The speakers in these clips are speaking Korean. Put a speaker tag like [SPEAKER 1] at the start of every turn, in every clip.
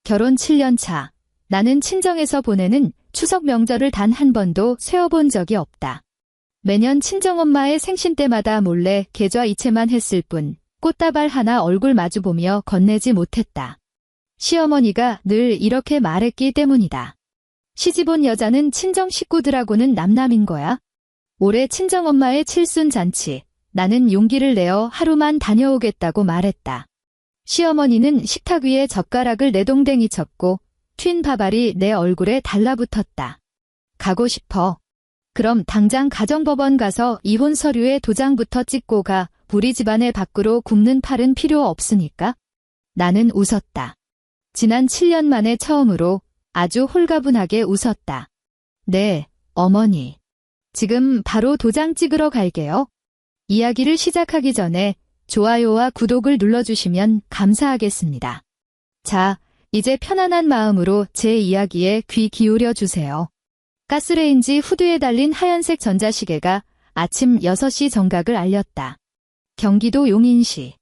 [SPEAKER 1] 결혼 7년 차. 나는 친정에서 보내는 추석 명절을 단 한 번도 쇠어본 적이 없다. 매년 친정엄마의 생신 때마다 몰래 계좌 이체만 했을 뿐 꽃다발 하나 얼굴 마주보며 건네지 못했다. 시어머니가 늘 이렇게 말했기 때문이다. 시집 온 여자는 친정 식구들하고는 남남인 거야. 올해 친정엄마의 칠순 잔치, 나는 용기를 내어 하루만 다녀오겠다고 말했다. 시어머니는 식탁 위에 젓가락을 내동댕이 쳤고 튄 밥알이 내 얼굴에 달라붙었다. 가고 싶어. 그럼 당장 가정법원 가서 이혼 서류에 도장부터 찍고 가. 우리 집안의 밖으로 굽는 팔은 필요 없으니까. 나는 웃었다. 지난 7년 만에 처음으로 아주 홀가분하게 웃었다. 네, 어머니. 지금 바로 도장 찍으러 갈게요. 이야기를 시작하기 전에 좋아요와 구독을 눌러주시면 감사하겠습니다. 자, 이제 편안한 마음으로 제 이야기에 귀 기울여 주세요. 가스레인지 후드에 달린 하얀색 전자시계가 아침 6시 정각을 알렸다. 경기도 용인시.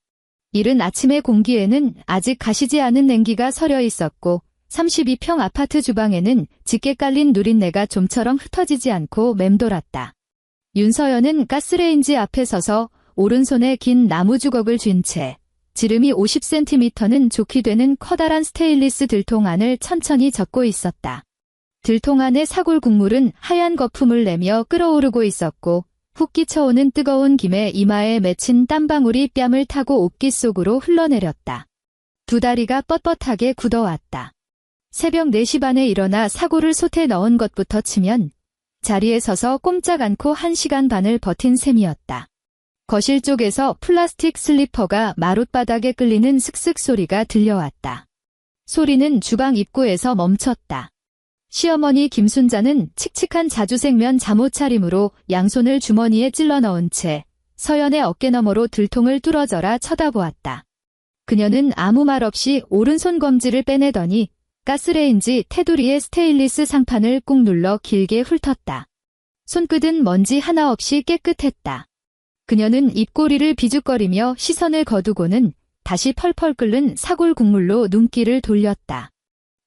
[SPEAKER 1] 이른 아침의 공기에는 아직 가시지 않은 냉기가 서려 있었고 32평 아파트 주방에는 짙게 깔린 누린내가 좀처럼 흩어지지 않고 맴돌았다. 윤서연은 가스레인지 앞에 서서 오른손에 긴 나무 주걱을 쥔 채 지름이 50cm는 좋게 되는 커다란 스테인리스 들통 안을 천천히 젓고 있었다. 들통 안의 사골 국물은 하얀 거품을 내며 끓어오르고 있었고 훅 끼쳐오는 뜨거운 김에 이마에 맺힌 땀방울이 뺨을 타고 옥기 속으로 흘러내렸다. 두 다리가 뻣뻣하게 굳어왔다. 새벽 4시 반에 일어나 사골을 솥에 넣은 것부터 치면 자리에 서서 꼼짝 않고 1시간 반을 버틴 셈이었다. 거실 쪽에서 플라스틱 슬리퍼가 마룻바닥에 끌리는 슥슥 소리가 들려왔다. 소리는 주방 입구에서 멈췄다. 시어머니 김순자는 칙칙한 자주색면 잠옷차림으로 양손을 주머니에 찔러 넣은 채 서연의 어깨너머로 들통을 뚫어져라 쳐다보았다. 그녀는 아무 말 없이 오른손 검지를 빼내더니 가스레인지 테두리의 스테인리스 상판을 꾹 눌러 길게 훑었다. 손끝은 먼지 하나 없이 깨끗했다. 그녀는 입꼬리를 비죽거리며 시선을 거두고는 다시 펄펄 끓는 사골 국물로 눈길을 돌렸다.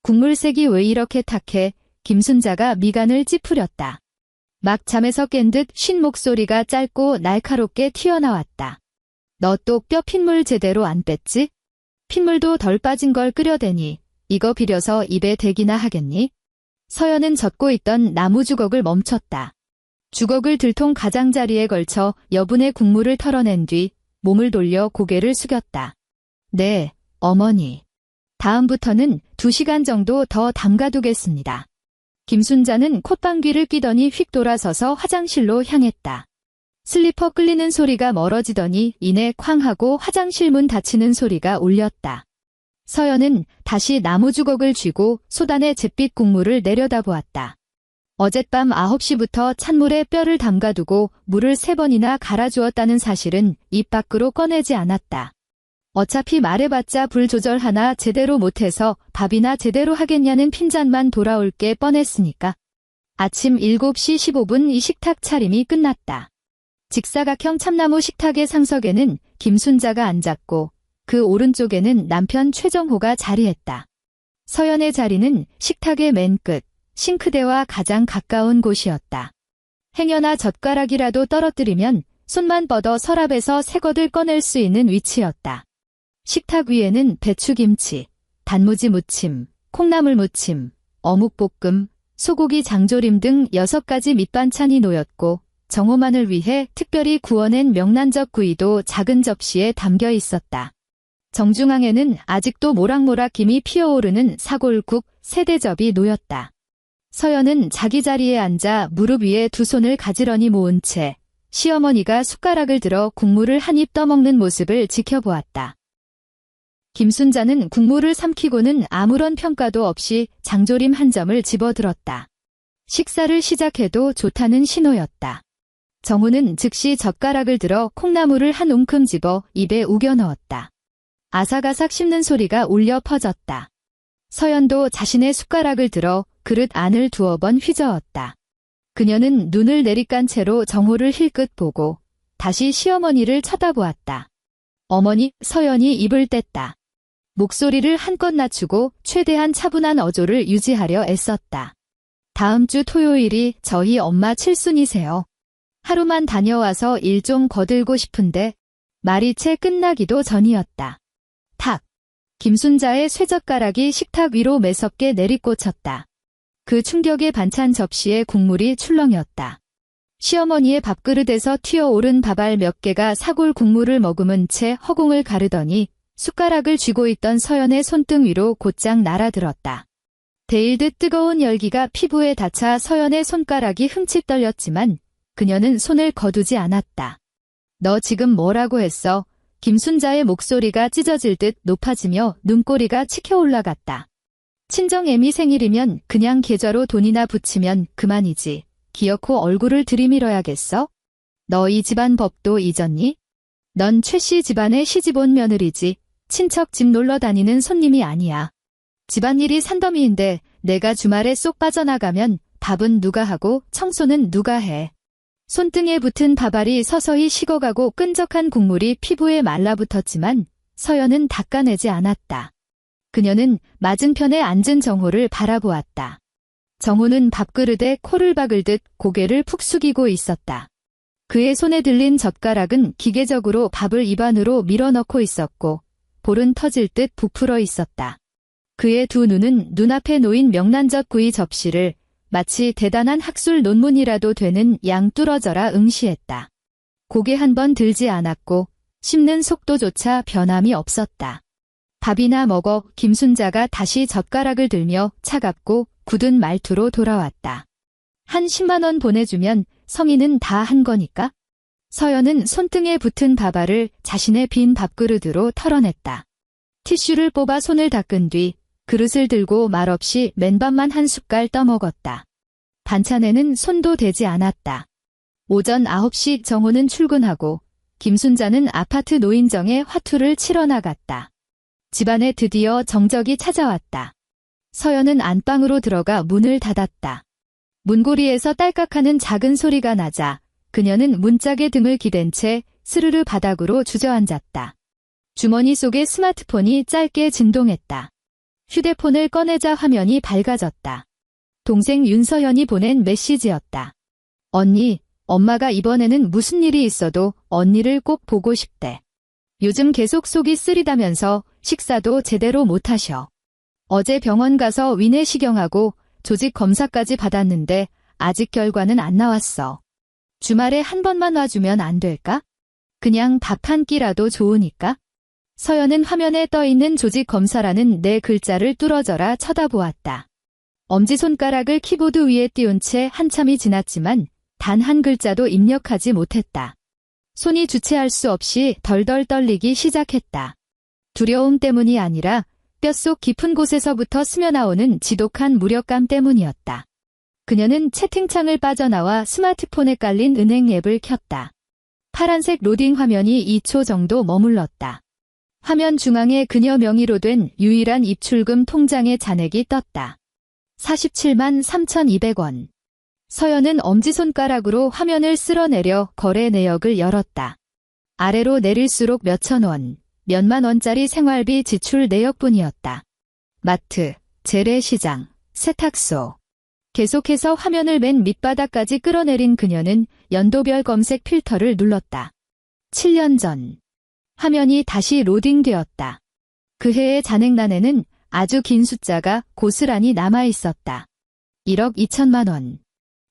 [SPEAKER 1] 국물색이 왜 이렇게 탁해? 김순자가 미간을 찌푸렸다. 막 잠에서 깬 듯 쉰 목소리가 짧고 날카롭게 튀어나왔다. 너 또 뼈 핏물 제대로 안 뺐지? 핏물도 덜 빠진 걸 끓여대니 이거 비려서 입에 대기나 하겠니? 서연은 젓고 있던 나무 주걱을 멈췄다. 주걱을 들통 가장자리에 걸쳐 여분의 국물을 털어낸 뒤 몸을 돌려 고개를 숙였다. 네, 어머니. 다음부터는 2시간 정도 더 담가두겠습니다. 김순자는 콧방귀를 뀌더니 휙 돌아서서 화장실로 향했다. 슬리퍼 끌리는 소리가 멀어지더니 이내 쾅 하고 화장실 문 닫히는 소리가 울렸다. 서연은 다시 나무 주걱을 쥐고 솥안에 잿빛 국물을 내려다보았다. 어젯밤 9시부터 찬물에 뼈를 담가두고 물을 3번이나 갈아주었다는 사실은 입 밖으로 꺼내지 않았다. 어차피 말해봤자 불 조절 하나 제대로 못해서 밥이나 제대로 하겠냐는 핀잔만 돌아올 게 뻔했으니까. 아침 7시 15분 이 식탁 차림이 끝났다. 직사각형 참나무 식탁의 상석에는 김순자가 앉았고 그 오른쪽에는 남편 최정호가 자리했다. 서연의 자리는 식탁의 맨 끝, 싱크대와 가장 가까운 곳이었다. 행여나 젓가락이라도 떨어뜨리면 손만 뻗어 서랍에서 새것을 꺼낼 수 있는 위치였다. 식탁 위에는 배추김치, 단무지 무침, 콩나물 무침, 어묵볶음, 소고기 장조림 등 6가지 밑반찬이 놓였고 정호만을 위해 특별히 구워낸 명란젓 구이도 작은 접시에 담겨 있었다. 정중앙에는 아직도 모락모락 김이 피어오르는 사골국 3대접이 놓였다. 서연은 자기 자리에 앉아 무릎 위에 두 손을 가지런히 모은 채 시어머니가 숟가락을 들어 국물을 한 입 떠먹는 모습을 지켜보았다. 김순자는 국물을 삼키고는 아무런 평가도 없이 장조림 한 점을 집어들었다. 식사를 시작해도 좋다는 신호였다. 정우는 즉시 젓가락을 들어 콩나물을 한 움큼 집어 입에 우겨 넣었다. 아삭아삭 씹는 소리가 울려 퍼졌다. 서연도 자신의 숟가락을 들어 그릇 안을 2번 휘저었다. 그녀는 눈을 내리깐 채로 정호를 힐끗 보고 다시 시어머니를 쳐다보았다. 어머니, 서연이 입을 뗐다. 목소리를 한껏 낮추고 최대한 차분한 어조를 유지하려 애썼다. 다음 주 토요일이 저희 엄마 칠순이세요. 하루만 다녀와서 일 좀 거들고 싶은데 말이 채 끝나기도 전이었다. 탁! 김순자의 쇠젓가락이 식탁 위로 매섭게 내리꽂혔다. 그 충격에 반찬 접시에 국물이 출렁였다. 시어머니의 밥그릇에서 튀어오른 밥알 몇 개가 사골 국물을 머금은 채 허공을 가르더니 숟가락을 쥐고 있던 서연의 손등 위로 곧장 날아들었다. 데일듯 뜨거운 열기가 피부에 닿자 서연의 손가락이 흠칫 떨렸지만 그녀는 손을 거두지 않았다. 너 지금 뭐라고 했어? 김순자의 목소리가 찢어질 듯 높아지며 눈꼬리가 치켜 올라갔다. 친정애미 생일이면 그냥 계좌로 돈이나 붙이면 그만이지. 기어코 얼굴을 들이밀어야겠어? 너 이 집안 법도 잊었니? 넌 최 씨 집안의 시집온 며느리지. 친척 집 놀러 다니는 손님이 아니야. 집안일이 산더미인데 내가 주말에 쏙 빠져나가면 밥은 누가 하고 청소는 누가 해. 손등에 붙은 밥알이 서서히 식어가고 끈적한 국물이 피부에 말라붙었지만 서연은 닦아내지 않았다. 그녀는 맞은편에 앉은 정호를 바라보았다. 정호는 밥그릇에 코를 박을듯 고개를 푹 숙이고 있었다. 그의 손에 들린 젓가락은 기계적으로 밥을 입안으로 밀어넣고 있었고 볼은 터질 듯 부풀어 있었다. 그의 두 눈은 눈앞에 놓인 명란젓 구이 접시를 마치 대단한 학술 논문이라도 되는 양 뚫어져라 응시했다. 고개 한 번 들지 않았고 씹는 속도조차 변함이 없었다. 밥이나 먹어. 김순자가 다시 젓가락을 들며 차갑고 굳은 말투로 돌아왔다. 한 10만 원 보내주면 성의는 다 한 거니까? 서연은 손등에 붙은 밥알을 자신의 빈 밥그릇으로 털어냈다. 티슈를 뽑아 손을 닦은 뒤 그릇을 들고 말없이 맨밥만 한 숟갈 떠먹었다. 반찬에는 손도 대지 않았다. 오전 9시 정호는 출근하고 김순자는 아파트 노인정에 화투를 치러 나갔다. 집안에 드디어 정적이 찾아왔다. 서연은 안방으로 들어가 문을 닫았다. 문고리에서 딸깍하는 작은 소리가 나자 그녀는 문짝에 등을 기댄 채 스르르 바닥으로 주저앉았다. 주머니 속에 스마트폰이 짧게 진동했다. 휴대폰을 꺼내자 화면이 밝아졌다. 동생 윤서현이 보낸 메시지였다. 언니, 엄마가 이번에는 무슨 일이 있어도 언니를 꼭 보고 싶대. 요즘 계속 속이 쓰리다면서 식사도 제대로 못하셔. 어제 병원 가서 위내시경하고 조직 검사까지 받았는데 아직 결과는 안 나왔어. 주말에 한 번만 와주면 안 될까? 그냥 밥 한 끼라도 좋으니까? 서연은 화면에 떠있는 조직 검사라는 네 글자를 뚫어져라 쳐다보았다. 엄지손가락을 키보드 위에 띄운 채 한참이 지났지만 단 한 글자도 입력하지 못했다. 손이 주체할 수 없이 덜덜 떨리기 시작했다. 두려움 때문이 아니라 뼛속 깊은 곳에서부터 스며나오는 지독한 무력감 때문이었다. 그녀는 채팅창을 빠져나와 스마트폰에 깔린 은행 앱을 켰다. 파란색 로딩 화면이 2초 정도 머물렀다. 화면 중앙에 그녀 명의로 된 유일한 입출금 통장의 잔액이 떴다. 47만 3,200원. 서연은 엄지손가락으로 화면을 쓸어내려 거래 내역을 열었다. 아래로 내릴수록 몇천 원, 몇만 원짜리 생활비 지출 내역뿐이었다. 마트, 재래시장, 세탁소. 계속해서 화면을 맨 밑바닥까지 끌어내린 그녀는 연도별 검색 필터를 눌렀다. 7년 전. 화면이 다시 로딩되었다. 그 해의 잔액란에는 아주 긴 숫자가 고스란히 남아있었다. 1억 2천만 원.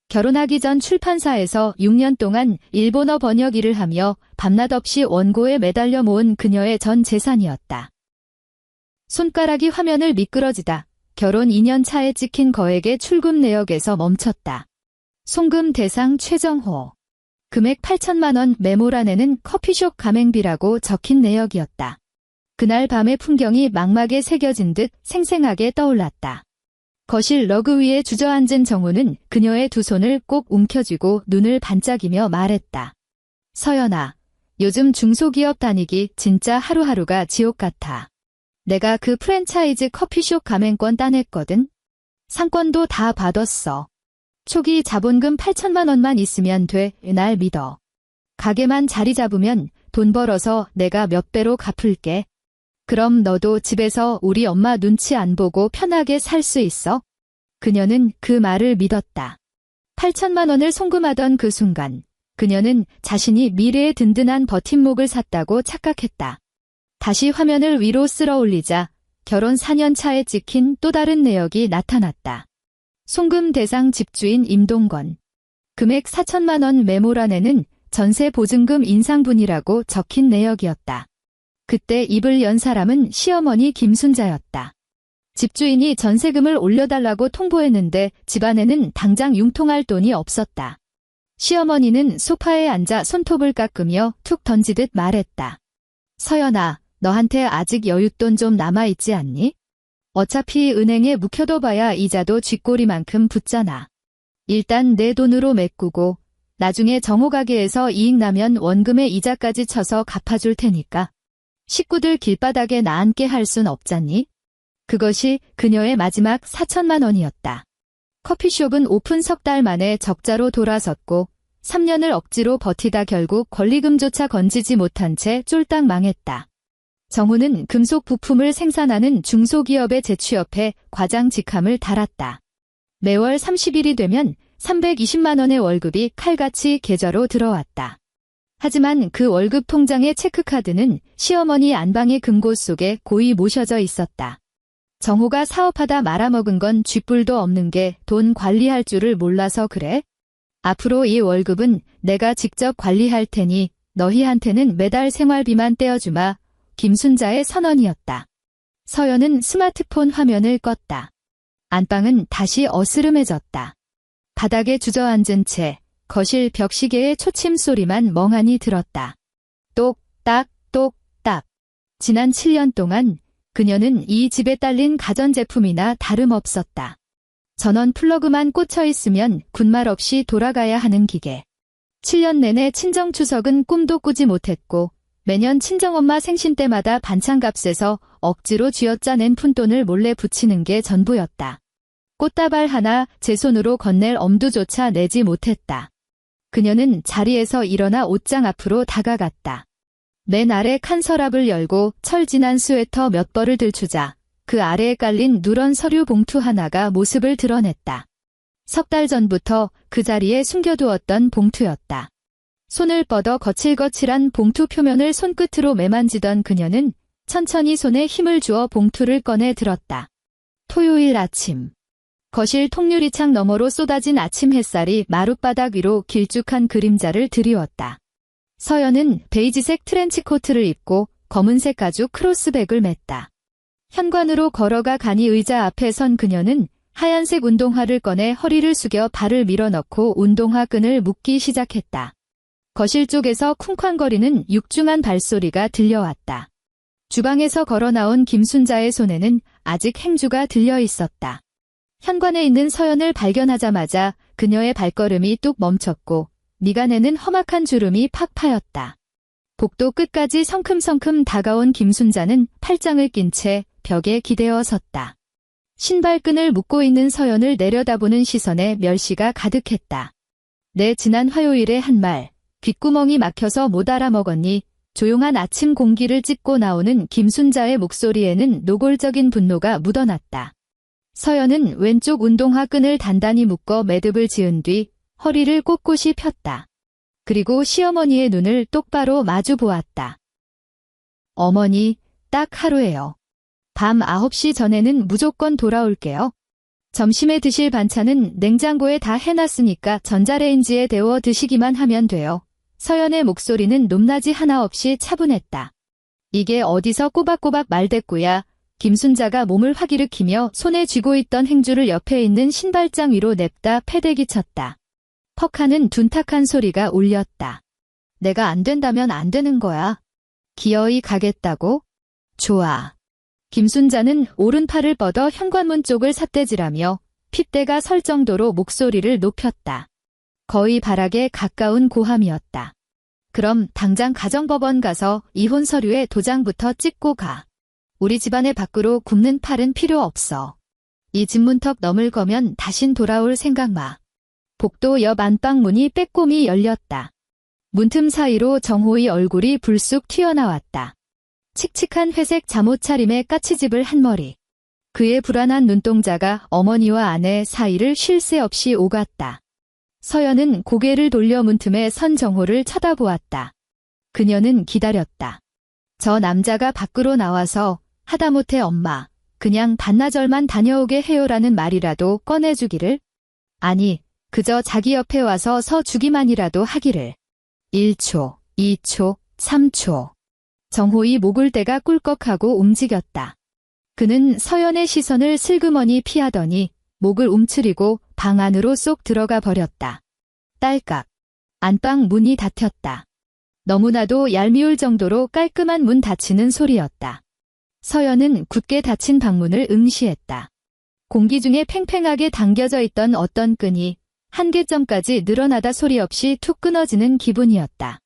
[SPEAKER 1] 결혼하기 전 출판사에서 6년 동안 일본어 번역 일을 하며 밤낮 없이 원고에 매달려 모은 그녀의 전 재산이었다. 손가락이 화면을 미끄러지다 결혼 2년 차에 찍힌 거액의 출금 내역에서 멈췄다. 송금 대상 최정호. 금액 8천만 원 메모란에는 커피숍 가맹비라고 적힌 내역이었다. 그날 밤의 풍경이 망막에 새겨진 듯 생생하게 떠올랐다. 거실 러그 위에 주저앉은 정우는 그녀의 두 손을 꼭 움켜쥐고 눈을 반짝이며 말했다. 서연아, 요즘 중소기업 다니기 진짜 하루하루가 지옥 같아. 내가 그 프랜차이즈 커피숍 가맹권 따냈거든. 상권도 다 받았어. 초기 자본금 8천만 원만 있으면 돼. 날 믿어. 가게만 자리 잡으면 돈 벌어서 내가 몇 배로 갚을게. 그럼 너도 집에서 우리 엄마 눈치 안 보고 편하게 살 수 있어? 그녀는 그 말을 믿었다. 8천만 원을 송금하던 그 순간, 그녀는 자신이 미래의 든든한 버팀목을 샀다고 착각했다. 다시 화면을 위로 쓸어 올리자 결혼 4년 차에 찍힌 또 다른 내역이 나타났다. 송금 대상 집주인 임동건. 금액 4천만 원 메모란에는 전세 보증금 인상분이라고 적힌 내역이었다. 그때 입을 연 사람은 시어머니 김순자였다. 집주인이 전세금을 올려달라고 통보했는데 집안에는 당장 융통할 돈이 없었다. 시어머니는 소파에 앉아 손톱을 깎으며 툭 던지듯 말했다. 서연아, 너한테 아직 여윳돈 좀 남아있지 않니? 어차피 은행에 묵혀둬봐야 이자도 쥐꼬리만큼 붙잖아. 일단 내 돈으로 메꾸고 나중에 정호 가게에서 이익 나면 원금에 이자까지 쳐서 갚아줄 테니까. 식구들 길바닥에 나앉게 할 순 없잖니? 그것이 그녀의 마지막 4천만 원이었다. 커피숍은 오픈 석 달 만에 적자로 돌아섰고 3년을 억지로 버티다 결국 권리금조차 건지지 못한 채 쫄딱 망했다. 정우는 금속 부품을 생산하는 중소기업에 재취업해 과장 직함을 달았다. 매월 30일이 되면 320만 원의 월급이 칼같이 계좌로 들어왔다. 하지만 그 월급 통장의 체크카드는 시어머니 안방의 금고 속에 고이 모셔져 있었다. 정호가 사업하다 말아먹은 건 쥐뿔도 없는 게 돈 관리할 줄을 몰라서 그래? 앞으로 이 월급은 내가 직접 관리할 테니 너희한테는 매달 생활비만 떼어주마. 김순자의 선언이었다. 서연은 스마트폰 화면을 껐다. 안방은 다시 어스름해졌다. 바닥에 주저앉은 채 거실 벽시계의 초침 소리만 멍하니 들었다. 똑딱 똑딱. 지난 7년 동안 그녀는 이 집에 딸린 가전제품이나 다름없었다. 전원 플러그만 꽂혀 있으면 군말 없이 돌아가야 하는 기계. 7년 내내 친정 추석은 꿈도 꾸지 못했고 매년 친정엄마 생신 때마다 반찬값에서 억지로 쥐어짜낸 푼돈을 몰래 붙이는 게 전부였다. 꽃다발 하나 제 손으로 건넬 엄두조차 내지 못했다. 그녀는 자리에서 일어나 옷장 앞으로 다가갔다. 맨 아래 칸 서랍을 열고 철진한 스웨터 몇 벌을 들추자 그 아래에 깔린 누런 서류 봉투 하나가 모습을 드러냈다. 석 달 전부터 그 자리에 숨겨두었던 봉투였다. 손을 뻗어 거칠거칠한 봉투 표면을 손끝으로 매만지던 그녀는 천천히 손에 힘을 주어 봉투를 꺼내 들었다. 토요일 아침. 거실 통유리창 너머로 쏟아진 아침 햇살이 마룻바닥 위로 길쭉한 그림자를 드리웠다. 서연은 베이지색 트렌치코트를 입고 검은색 가죽 크로스백을 맸다. 현관으로 걸어가 가니 의자 앞에 선 그녀는 하얀색 운동화를 꺼내 허리를 숙여 발을 밀어넣고 운동화 끈을 묶기 시작했다. 거실 쪽에서 쿵쾅거리는 육중한 발소리가 들려왔다. 주방에서 걸어 나온 김순자의 손에는 아직 행주가 들려 있었다. 현관에 있는 서연을 발견하자마자 그녀의 발걸음이 뚝 멈췄고 미간에는 험악한 주름이 팍 파였다. 복도 끝까지 성큼성큼 다가온 김순자는 팔짱을 낀 채 벽에 기대어 섰다. 신발끈을 묶고 있는 서연을 내려다보는 시선에 멸시가 가득했다. 내 지난 화요일에 한 말, 귓구멍이 막혀서 못 알아먹었니? 조용한 아침 공기를 찢고 나오는 김순자의 목소리에는 노골적인 분노가 묻어났다. 서연은 왼쪽 운동화 끈을 단단히 묶어 매듭을 지은 뒤 허리를 꼿꼿이 폈다. 그리고 시어머니의 눈을 똑바로 마주 보았다. 어머니, 딱 하루예요. 밤 9시 전에는 무조건 돌아올게요. 점심에 드실 반찬은 냉장고에 다 해놨으니까 전자레인지에 데워 드시기만 하면 돼요. 서연의 목소리는 높낮이 하나 없이 차분했다. 이게 어디서 꼬박꼬박 말대꾸야. 김순자가 몸을 확 일으키며 손에 쥐고 있던 행주를 옆에 있는 신발장 위로 냅다 패대기 쳤다. 퍽 하는 둔탁한 소리가 울렸다. 내가 안 된다면 안 되는 거야. 기어이 가겠다고? 좋아. 김순자는 오른팔을 뻗어 현관문 쪽을 삿대질하며 핏대가 설 정도로 목소리를 높였다. 거의 발악에 가까운 고함이었다. 그럼 당장 가정법원 가서 이혼 서류에 도장부터 찍고 가. 우리 집안의 밖으로 굽는 팔은 필요 없어. 이 집 문턱 넘을 거면 다신 돌아올 생각 마. 복도 옆 안방 문이 빼꼼히 열렸다. 문틈 사이로 정호의 얼굴이 불쑥 튀어나왔다. 칙칙한 회색 잠옷 차림의 까치집을 한 머리. 그의 불안한 눈동자가 어머니와 아내 사이를 쉴 새 없이 오갔다. 서연은 고개를 돌려 문틈에 선 정호를 쳐다보았다. 그녀는 기다렸다. 저 남자가 밖으로 나와서 하다못해 엄마, 그냥 반나절만 다녀오게 해요라는 말이라도 꺼내주기를? 아니, 그저 자기 옆에 와서 서 주기만이라도 하기를. 1초, 2초, 3초. 정호의 목을대가 꿀꺽하고 움직였다. 그는 서연의 시선을 슬그머니 피하더니 목을 움츠리고 방 안으로 쏙 들어가 버렸다. 딸깍. 안방 문이 닫혔다. 너무나도 얄미울 정도로 깔끔한 문 닫히는 소리였다. 서연은 굳게 닫힌 방문을 응시했다. 공기 중에 팽팽하게 당겨져 있던 어떤 끈이 한계점까지 늘어나다 소리 없이 툭 끊어지는 기분이었다.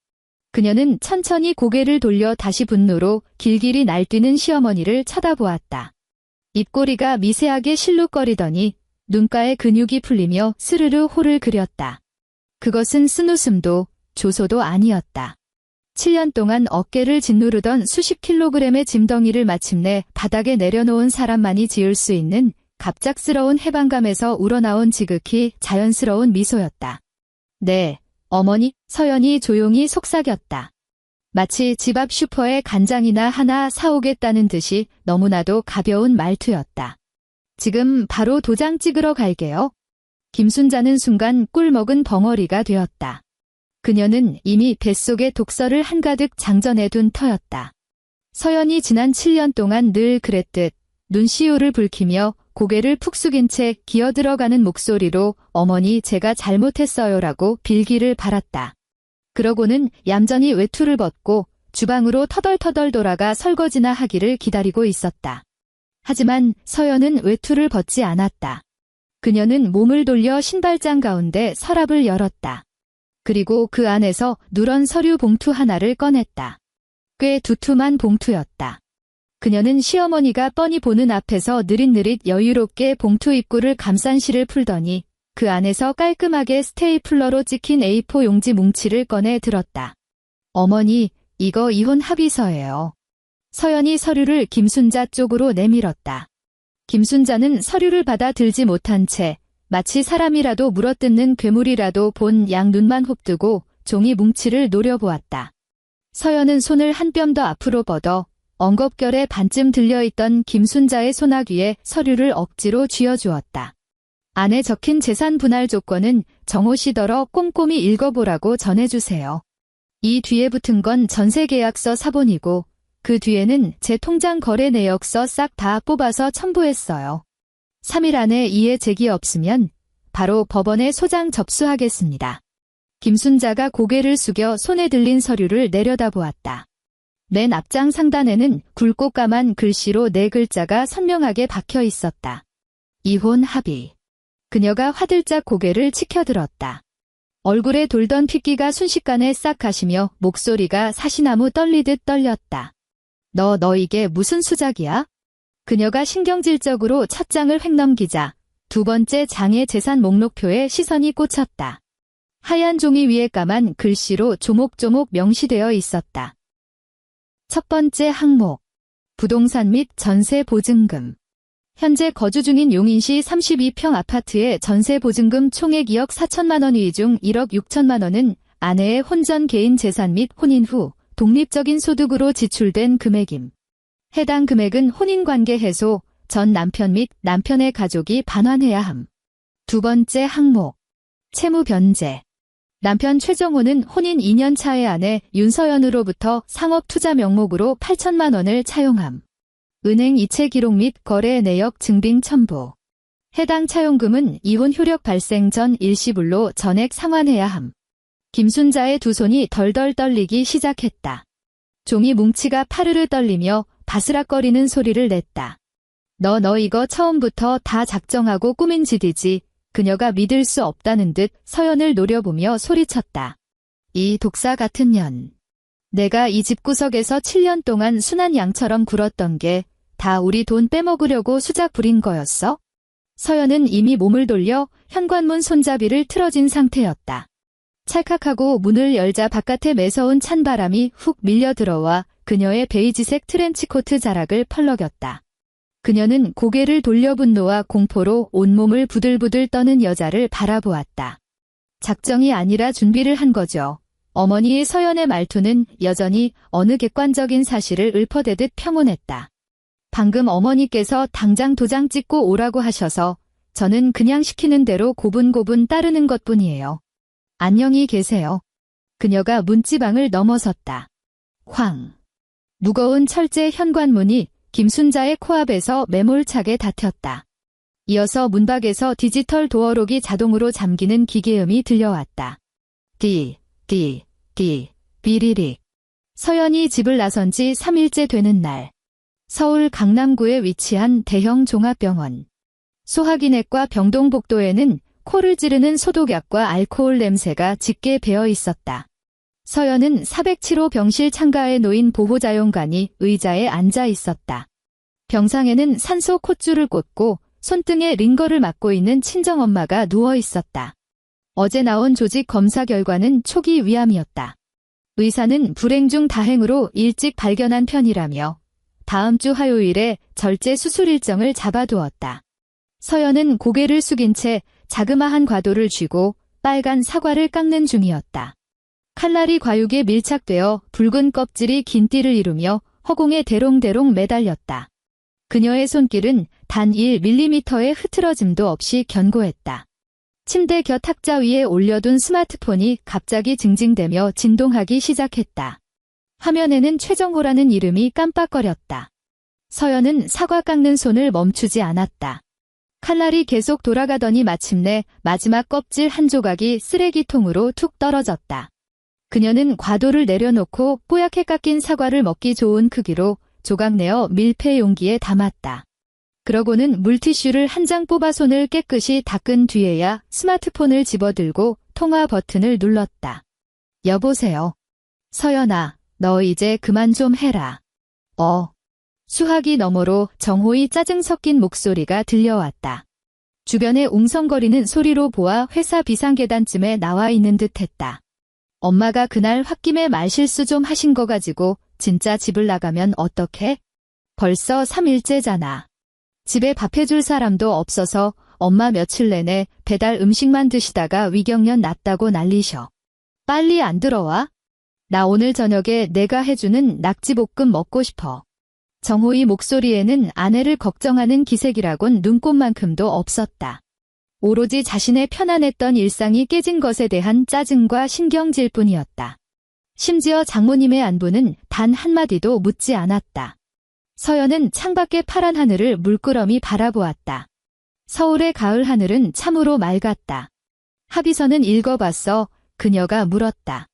[SPEAKER 1] 그녀는 천천히 고개를 돌려 다시 분노로 길길이 날뛰는 시어머니를 쳐다보았다. 입꼬리가 미세하게 실룩거리더니 눈가에 근육이 풀리며 스르르 호를 그렸다. 그것은 쓴웃음도 조소도 아니었다. 7년 동안 어깨를 짓누르던 수십 킬로그램의 짐덩이를 마침내 바닥에 내려놓은 사람만이 지을 수 있는 갑작스러운 해방감에서 우러나온 지극히 자연스러운 미소였다. 네, 어머니. 서연이 조용히 속삭였다. 마치 집 앞 슈퍼에 간장이나 하나 사오겠다는 듯이 너무나도 가벼운 말투였다. 지금 바로 도장 찍으러 갈게요. 김순자는 순간 꿀먹은 벙어리가 되었다. 그녀는 이미 뱃속에 독서를 한가득 장전해둔 터였다. 서연이 지난 7년 동안 늘 그랬듯 눈시울을 붉히며 고개를 푹 숙인 채 기어들어가는 목소리로 어머니 제가 잘못했어요라고 빌기를 바랐다. 그러고는 얌전히 외투를 벗고 주방으로 터덜터덜 돌아가 설거지나 하기를 기다리고 있었다. 하지만 서연은 외투를 벗지 않았다. 그녀는 몸을 돌려 신발장 가운데 서랍을 열었다. 그리고 그 안에서 누런 서류 봉투 하나를 꺼냈다. 꽤 두툼한 봉투였다. 그녀는 시어머니가 뻔히 보는 앞에서 느릿느릿 여유롭게 봉투 입구를 감싼 실을 풀더니 그 안에서 깔끔하게 스테이플러로 찍힌 A4 용지 뭉치를 꺼내 들었다. 어머니, 이거 이혼 합의서예요. 서연이 서류를 김순자 쪽으로 내밀었다. 김순자는 서류를 받아 들지 못한 채 마치 사람이라도 물어뜯는 괴물이라도 본 양 눈만 홉뜨고 종이 뭉치를 노려보았다. 서연은 손을 한 뼘 더 앞으로 뻗어 엉겁결에 반쯤 들려있던 김순자의 손아귀에 서류를 억지로 쥐어주었다. 안에 적힌 재산 분할 조건은 정호 씨더러 꼼꼼히 읽어보라고 전해주세요. 이 뒤에 붙은 건 전세계약서 사본이고 그 뒤에는 제 통장 거래 내역서 싹 다 뽑아서 첨부했어요. 3일 안에 이해 제기 없으면 바로 법원에 소장 접수하겠습니다. 김순자가 고개를 숙여 손에 들린 서류를 내려다보았다. 맨 앞장 상단에는 굵고 까만 글씨로 4글자가 선명하게 박혀 있었다. 이혼 합의. 그녀가 화들짝 고개를 치켜들었다. 얼굴에 돌던 핏기가 순식간에 싹 가시며 목소리가 사시나무 떨리듯 떨렸다. 너 이게 무슨 수작이야? 그녀가 신경질적으로 첫 장을 획 넘기자 두 번째 장의 재산 목록표에 시선이 꽂혔다. 하얀 종이 위에 까만 글씨로 조목조목 명시되어 있었다. 첫 번째 항목, 부동산 및 전세 보증금. 현재 거주 중인 용인시 32평 아파트의 전세 보증금 총액 2억 4천만 원 위 중 1억 6천만 원은 아내의 혼전 개인 재산 및 혼인 후 독립적인 소득으로 지출된 금액임. 해당 금액은 혼인관계 해소 전 남편 및 남편의 가족이 반환해야 함. 두 번째 항목, 채무 변제. 남편 최정호는 혼인 2년 차의 아내 윤서연으로부터 상업투자 명목으로 8천만 원을 차용함. 은행 이체 기록 및 거래 내역 증빙 첨부. 해당 차용금은 이혼 효력 발생 전 일시불로 전액 상환해야 함. 김순자의 두 손이 덜덜 떨리기 시작했다. 종이 뭉치가 파르르 떨리며 바스락거리는 소리를 냈다. 너 이거 처음부터 다 작정하고 꾸민 짓이지. 그녀가 믿을 수 없다는 듯 서연을 노려보며 소리쳤다. 이 독사 같은 년. 내가 이 집구석에서 7년 동안 순한 양처럼 굴었던 게 다 우리 돈 빼먹으려고 수작 부린 거였어? 서연은 이미 몸을 돌려 현관문 손잡이를 틀어진 상태였다. 찰칵하고 문을 열자 바깥에 매서운 찬바람이 훅 밀려 들어와 그녀의 베이지색 트렌치코트 자락을 펄럭였다. 그녀는 고개를 돌려 분노와 공포로 온몸을 부들부들 떠는 여자를 바라보았다. 작정이 아니라 준비를 한 거죠. 어머니의 서연의 말투는 여전히 어느 객관적인 사실을 읊어대듯 평온했다. 방금 어머니께서 당장 도장 찍고 오라고 하셔서 저는 그냥 시키는 대로 고분고분 따르는 것뿐이에요. 안녕히 계세요. 그녀가 문지방을 넘어섰다. 황. 무거운 철제 현관문이 김순자의 코앞에서 매몰차게 닫혔다. 이어서 문밖에서 디지털 도어록이 자동으로 잠기는 기계음이 들려왔다. 비리릭. 서연이 집을 나선 지 3일째 되는 날. 서울 강남구에 위치한 대형 종합병원. 소화기내과 병동복도에는 코를 찌르는 소독약과 알코올 냄새가 짙게 배어 있었다. 서연은 407호 병실 창가에 놓인 보호자용관이 의자에 앉아 있었다. 병상에는 산소 콧줄을 꽂고 손등에 링거를 맞고 있는 친정엄마가 누워 있었다. 어제 나온 조직 검사 결과는 초기 위암이었다. 의사는 불행 중 다행으로 일찍 발견한 편이라며 다음 주 화요일에 절제 수술 일정을 잡아두었다. 서연은 고개를 숙인 채 자그마한 과도를 쥐고 빨간 사과를 깎는 중이었다. 칼날이 과육에 밀착되어 붉은 껍질이 긴 띠를 이루며 허공에 대롱대롱 매달렸다. 그녀의 손길은 단 1mm의 흐트러짐도 없이 견고했다. 침대 곁 탁자 위에 올려둔 스마트폰이 갑자기 징징대며 진동하기 시작했다. 화면에는 최정호라는 이름이 깜빡거렸다. 서연은 사과 깎는 손을 멈추지 않았다. 칼날이 계속 돌아가더니 마침내 마지막 껍질 한 조각이 쓰레기통으로 툭 떨어졌다. 그녀는 과도를 내려놓고 뽀얗게 깎인 사과를 먹기 좋은 크기로 조각 내어 밀폐 용기에 담았다. 그러고는 물티슈를 한 장 뽑아 손을 깨끗이 닦은 뒤에야 스마트폰을 집어들고 통화 버튼을 눌렀다. 여보세요. 서연아, 너 이제 그만 좀 해라. 수화기 너머로 정호의 짜증 섞인 목소리가 들려왔다. 주변에 웅성거리는 소리로 보아 회사 비상계단쯤에 나와 있는 듯했다. 엄마가 그날 홧김에 말실수 좀 하신 거 가지고 진짜 집을 나가면 어떡해? 벌써 3일째잖아. 집에 밥 해줄 사람도 없어서 엄마 며칠 내내 배달 음식만 드시다가 위경련 났다고 난리셔. 빨리 안 들어와? 나 오늘 저녁에 내가 해주는 낙지볶음 먹고 싶어. 정호의 목소리에는 아내를 걱정하는 기색이라곤 눈꼽만큼도 없었다. 오로지 자신의 편안했던 일상이 깨진 것에 대한 짜증과 신경질 뿐이었다. 심지어 장모님의 안부는 단 한마디도 묻지 않았다. 서연은 창밖의 파란 하늘을 물끄러미 바라보았다. 서울의 가을 하늘은 참으로 맑았다. 합의서는 읽어봤어. 그녀가 물었다.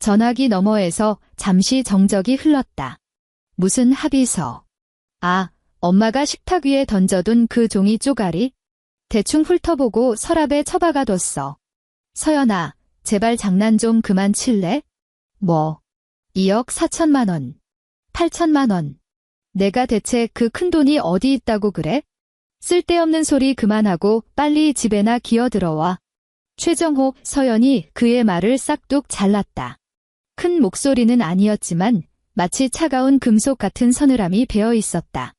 [SPEAKER 1] 전화기 너머에서 잠시 정적이 흘렀다. 무슨 합의서? 아, 엄마가 식탁 위에 던져둔 그 종이 쪼가리? 대충 훑어보고 서랍에 처박아뒀어. 서연아, 제발 장난 좀 그만 칠래? 뭐? 2억 4천만 원. 8천만 원. 내가 대체 그 큰돈이 어디 있다고 그래? 쓸데없는 소리 그만하고 빨리 집에나 기어들어와. 최정호, 서연이 그의 말을 싹둑 잘랐다. 큰 목소리는 아니었지만 마치 차가운 금속 같은 서늘함이 배어 있었다.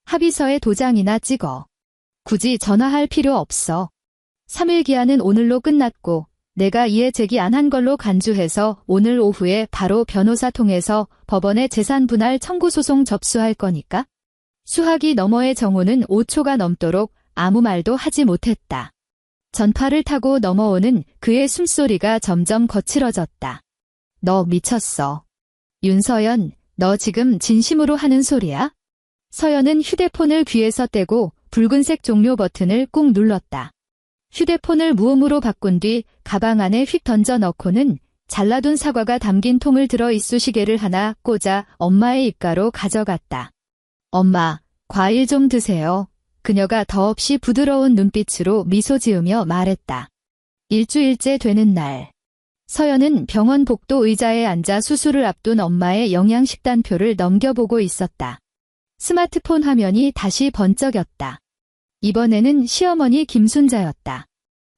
[SPEAKER 1] 합의서에 도장이나 찍어. 굳이 전화할 필요 없어. 3일 기한은 오늘로 끝났고 내가 이해 제기 안 한 걸로 간주해서 오늘 오후에 바로 변호사 통해서 법원에 재산 분할 청구 소송 접수할 거니까. 수화기 너머의 정호는 5초가 넘도록 아무 말도 하지 못했다. 전파를 타고 넘어오는 그의 숨소리가 점점 거칠어졌다. 너 미쳤어. 윤서연, 너 지금 진심으로 하는 소리야? 서연은 휴대폰을 귀에서 떼고 붉은색 종료 버튼을 꾹 눌렀다. 휴대폰을 무음으로 바꾼 뒤 가방 안에 휙 던져 넣고는 잘라둔 사과가 담긴 통을 들어 이쑤시개를 하나 꽂아 엄마의 입가로 가져갔다. 엄마, 과일 좀 드세요. 그녀가 더없이 부드러운 눈빛으로 미소 지으며 말했다. 일주일째 되는 날. 서연은 병원 복도 의자에 앉아 수술을 앞둔 엄마의 영양식단표를 넘겨보고 있었다. 스마트폰 화면이 다시 번쩍였다. 이번에는 시어머니 김순자였다.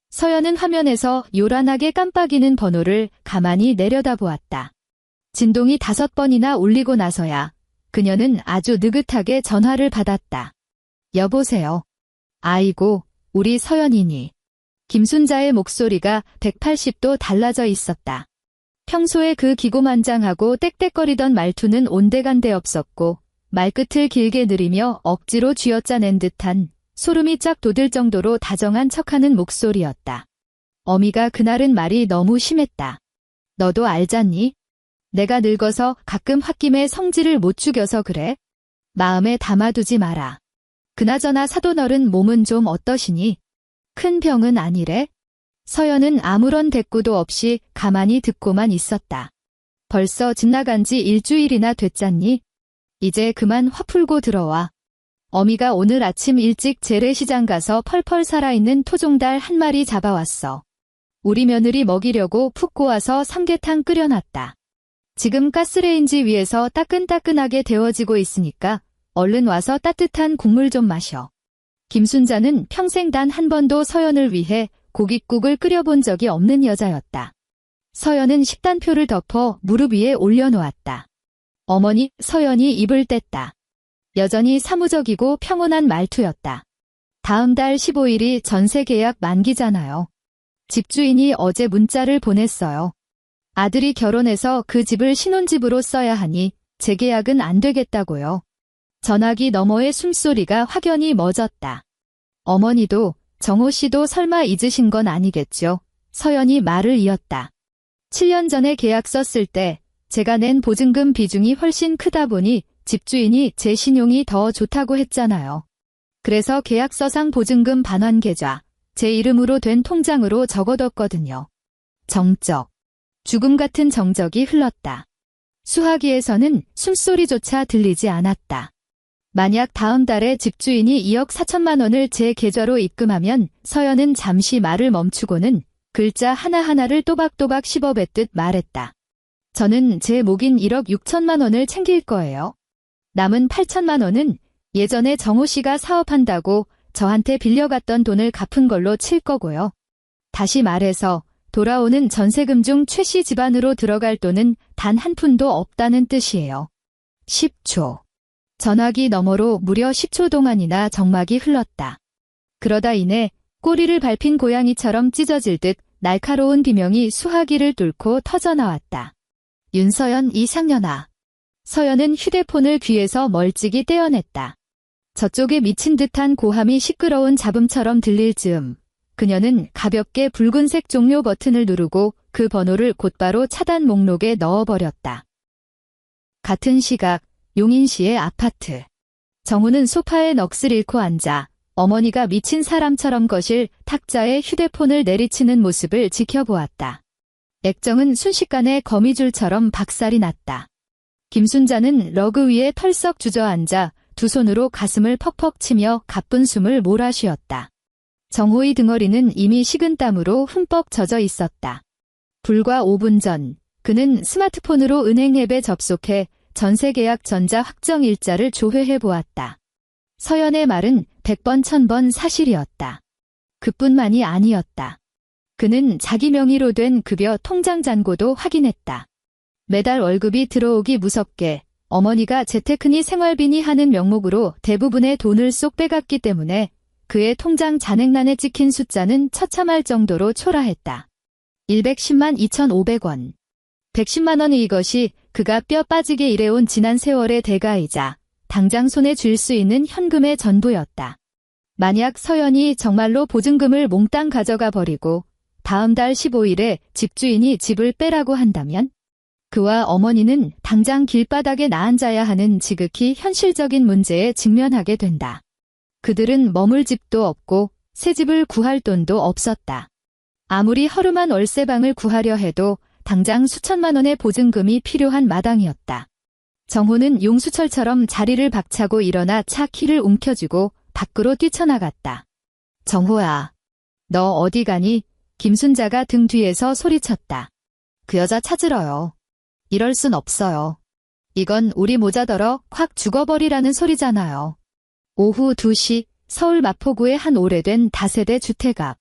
[SPEAKER 1] 서연은 화면에서 요란하게 깜빡이는 번호를 가만히 내려다보았다. 진동이 5번이나 울리고 나서야 그녀는 아주 느긋하게 전화를 받았다. 여보세요. 아이고, 우리 서연이니. 김순자의 목소리가 180도 달라져 있었다. 평소에 그 기고만장하고 떽떽거리던 말투는 온데간데 없었고 말끝을 길게 느리며 억지로 쥐어짜낸 듯한 소름이 쫙 돋을 정도로 다정한 척하는 목소리였다. 어미가 그날은 말이 너무 심했다. 너도 알잖니? 내가 늙어서 가끔 홧김에 성질을 못 죽여서 그래? 마음에 담아두지 마라. 그나저나 사돈어른 몸은 좀 어떠시니? 큰 병은 아니래? 서연은 아무런 대꾸도 없이 가만히 듣고만 있었다. 벌써 집 나간 지 일주일이나 됐잖니? 이제 그만 화 풀고 들어와. 어미가 오늘 아침 일찍 재래시장 가서 펄펄 살아있는 토종달 한 마리 잡아왔어. 우리 며느리 먹이려고 푹 고아서 삼계탕 끓여놨다. 지금 가스레인지 위에서 따끈따끈하게 데워지고 있으니까 얼른 와서 따뜻한 국물 좀 마셔. 김순자는 평생 단 한 번도 서연을 위해 고깃국을 끓여본 적이 없는 여자였다. 서연은 식단표를 덮어 무릎 위에 올려놓았다. 어머니, 서연이 입을 뗐다. 여전히 사무적이고 평온한 말투였다. 다음 달 15일이 전세 계약 만기잖아요. 집주인이 어제 문자를 보냈어요. 아들이 결혼해서 그 집을 신혼집으로 써야 하니 재계약은 안 되겠다고요. 전화기 너머의 숨소리가 확연히 멎었다. 어머니도 정호 씨도 설마 잊으신 건 아니겠죠? 서연이 말을 이었다. 7년 전에 계약서 쓸 때 제가 낸 보증금 비중이 훨씬 크다 보니 집주인이 제 신용이 더 좋다고 했잖아요. 그래서 계약서상 보증금 반환 계좌, 제 이름으로 된 통장으로 적어뒀거든요. 정적. 죽음 같은 정적이 흘렀다. 수화기에서는 숨소리조차 들리지 않았다. 만약 다음 달에 집주인이 2억 4천만 원을 제 계좌로 입금하면 서연은 잠시 말을 멈추고는 글자 하나하나를 또박또박 씹어뱉듯 말했다. 저는 제 목인 1억 6천만 원을 챙길 거예요. 남은 8천만 원은 예전에 정호 씨가 사업한다고 저한테 빌려갔던 돈을 갚은 걸로 칠 거고요. 다시 말해서 돌아오는 전세금 중 최 씨 집안으로 들어갈 돈은 단 한 푼도 없다는 뜻이에요. 10초. 전화기 너머로 무려 10초 동안이나 정막이 흘렀다. 그러다 이내 꼬리를 밟힌 고양이처럼 찢어질 듯 날카로운 비명이 수화기를 뚫고 터져나왔다. 윤서연 이상년아. 서연은 휴대폰을 귀에서 멀찍이 떼어냈다. 저쪽에 미친 듯한 고함이 시끄러운 잡음처럼 들릴 즈음 그녀는 가볍게 붉은색 종료 버튼을 누르고 그 번호를 곧바로 차단 목록에 넣어버렸다. 같은 시각 용인시의 아파트. 정우는 소파에 넋을 잃고 앉아 어머니가 미친 사람처럼 거실 탁자에 휴대폰을 내리치는 모습을 지켜보았다. 액정은 순식간에 거미줄처럼 박살이 났다. 김순자는 러그 위에 털썩 주저앉아 두 손으로 가슴을 퍽퍽 치며 가쁜 숨을 몰아쉬었다. 정호의 등허리는 이미 식은땀으로 흠뻑 젖어 있었다. 불과 5분 전 그는 스마트폰으로 은행 앱에 접속해 전세계약 전자 확정 일자를 조회해 보았다. 서연의 말은 100번 1000번 사실이었다. 그뿐만이 아니었다. 그는 자기 명의로 된 급여 통장 잔고도 확인했다. 매달 월급이 들어오기 무섭게 어머니가 재테크니 생활비니 하는 명목으로 대부분의 돈을 쏙 빼갔기 때문에 그의 통장 잔액란에 찍힌 숫자는 처참할 정도로 초라했다. 110만 2,500원. 110만 원이 이것이 그가 뼈 빠지게 일해온 지난 세월의 대가이자 당장 손에 쥘 수 있는 현금의 전부였다. 만약 서연이 정말로 보증금을 몽땅 가져가 버리고 다음 달 15일에 집주인이 집을 빼라고 한다면 그와 어머니는 당장 길바닥에 나앉아야 하는 지극히 현실적인 문제에 직면하게 된다. 그들은 머물 집도 없고 새 집을 구할 돈도 없었다. 아무리 허름한 월세방을 구하려 해도 당장 수천만 원의 보증금이 필요한 마당이었다. 정호는 용수철처럼 자리를 박차고 일어나 차 키를 움켜쥐고 밖으로 뛰쳐나갔다. 정호야, 너 어디 가니? 김순자가 등 뒤에서 소리쳤다. 그 여자 찾으러요. 이럴 순 없어요. 이건 우리 모자더러 확 죽어버리라는 소리잖아요. 오후 2시 서울 마포구의 한 오래된 다세대 주택 앞.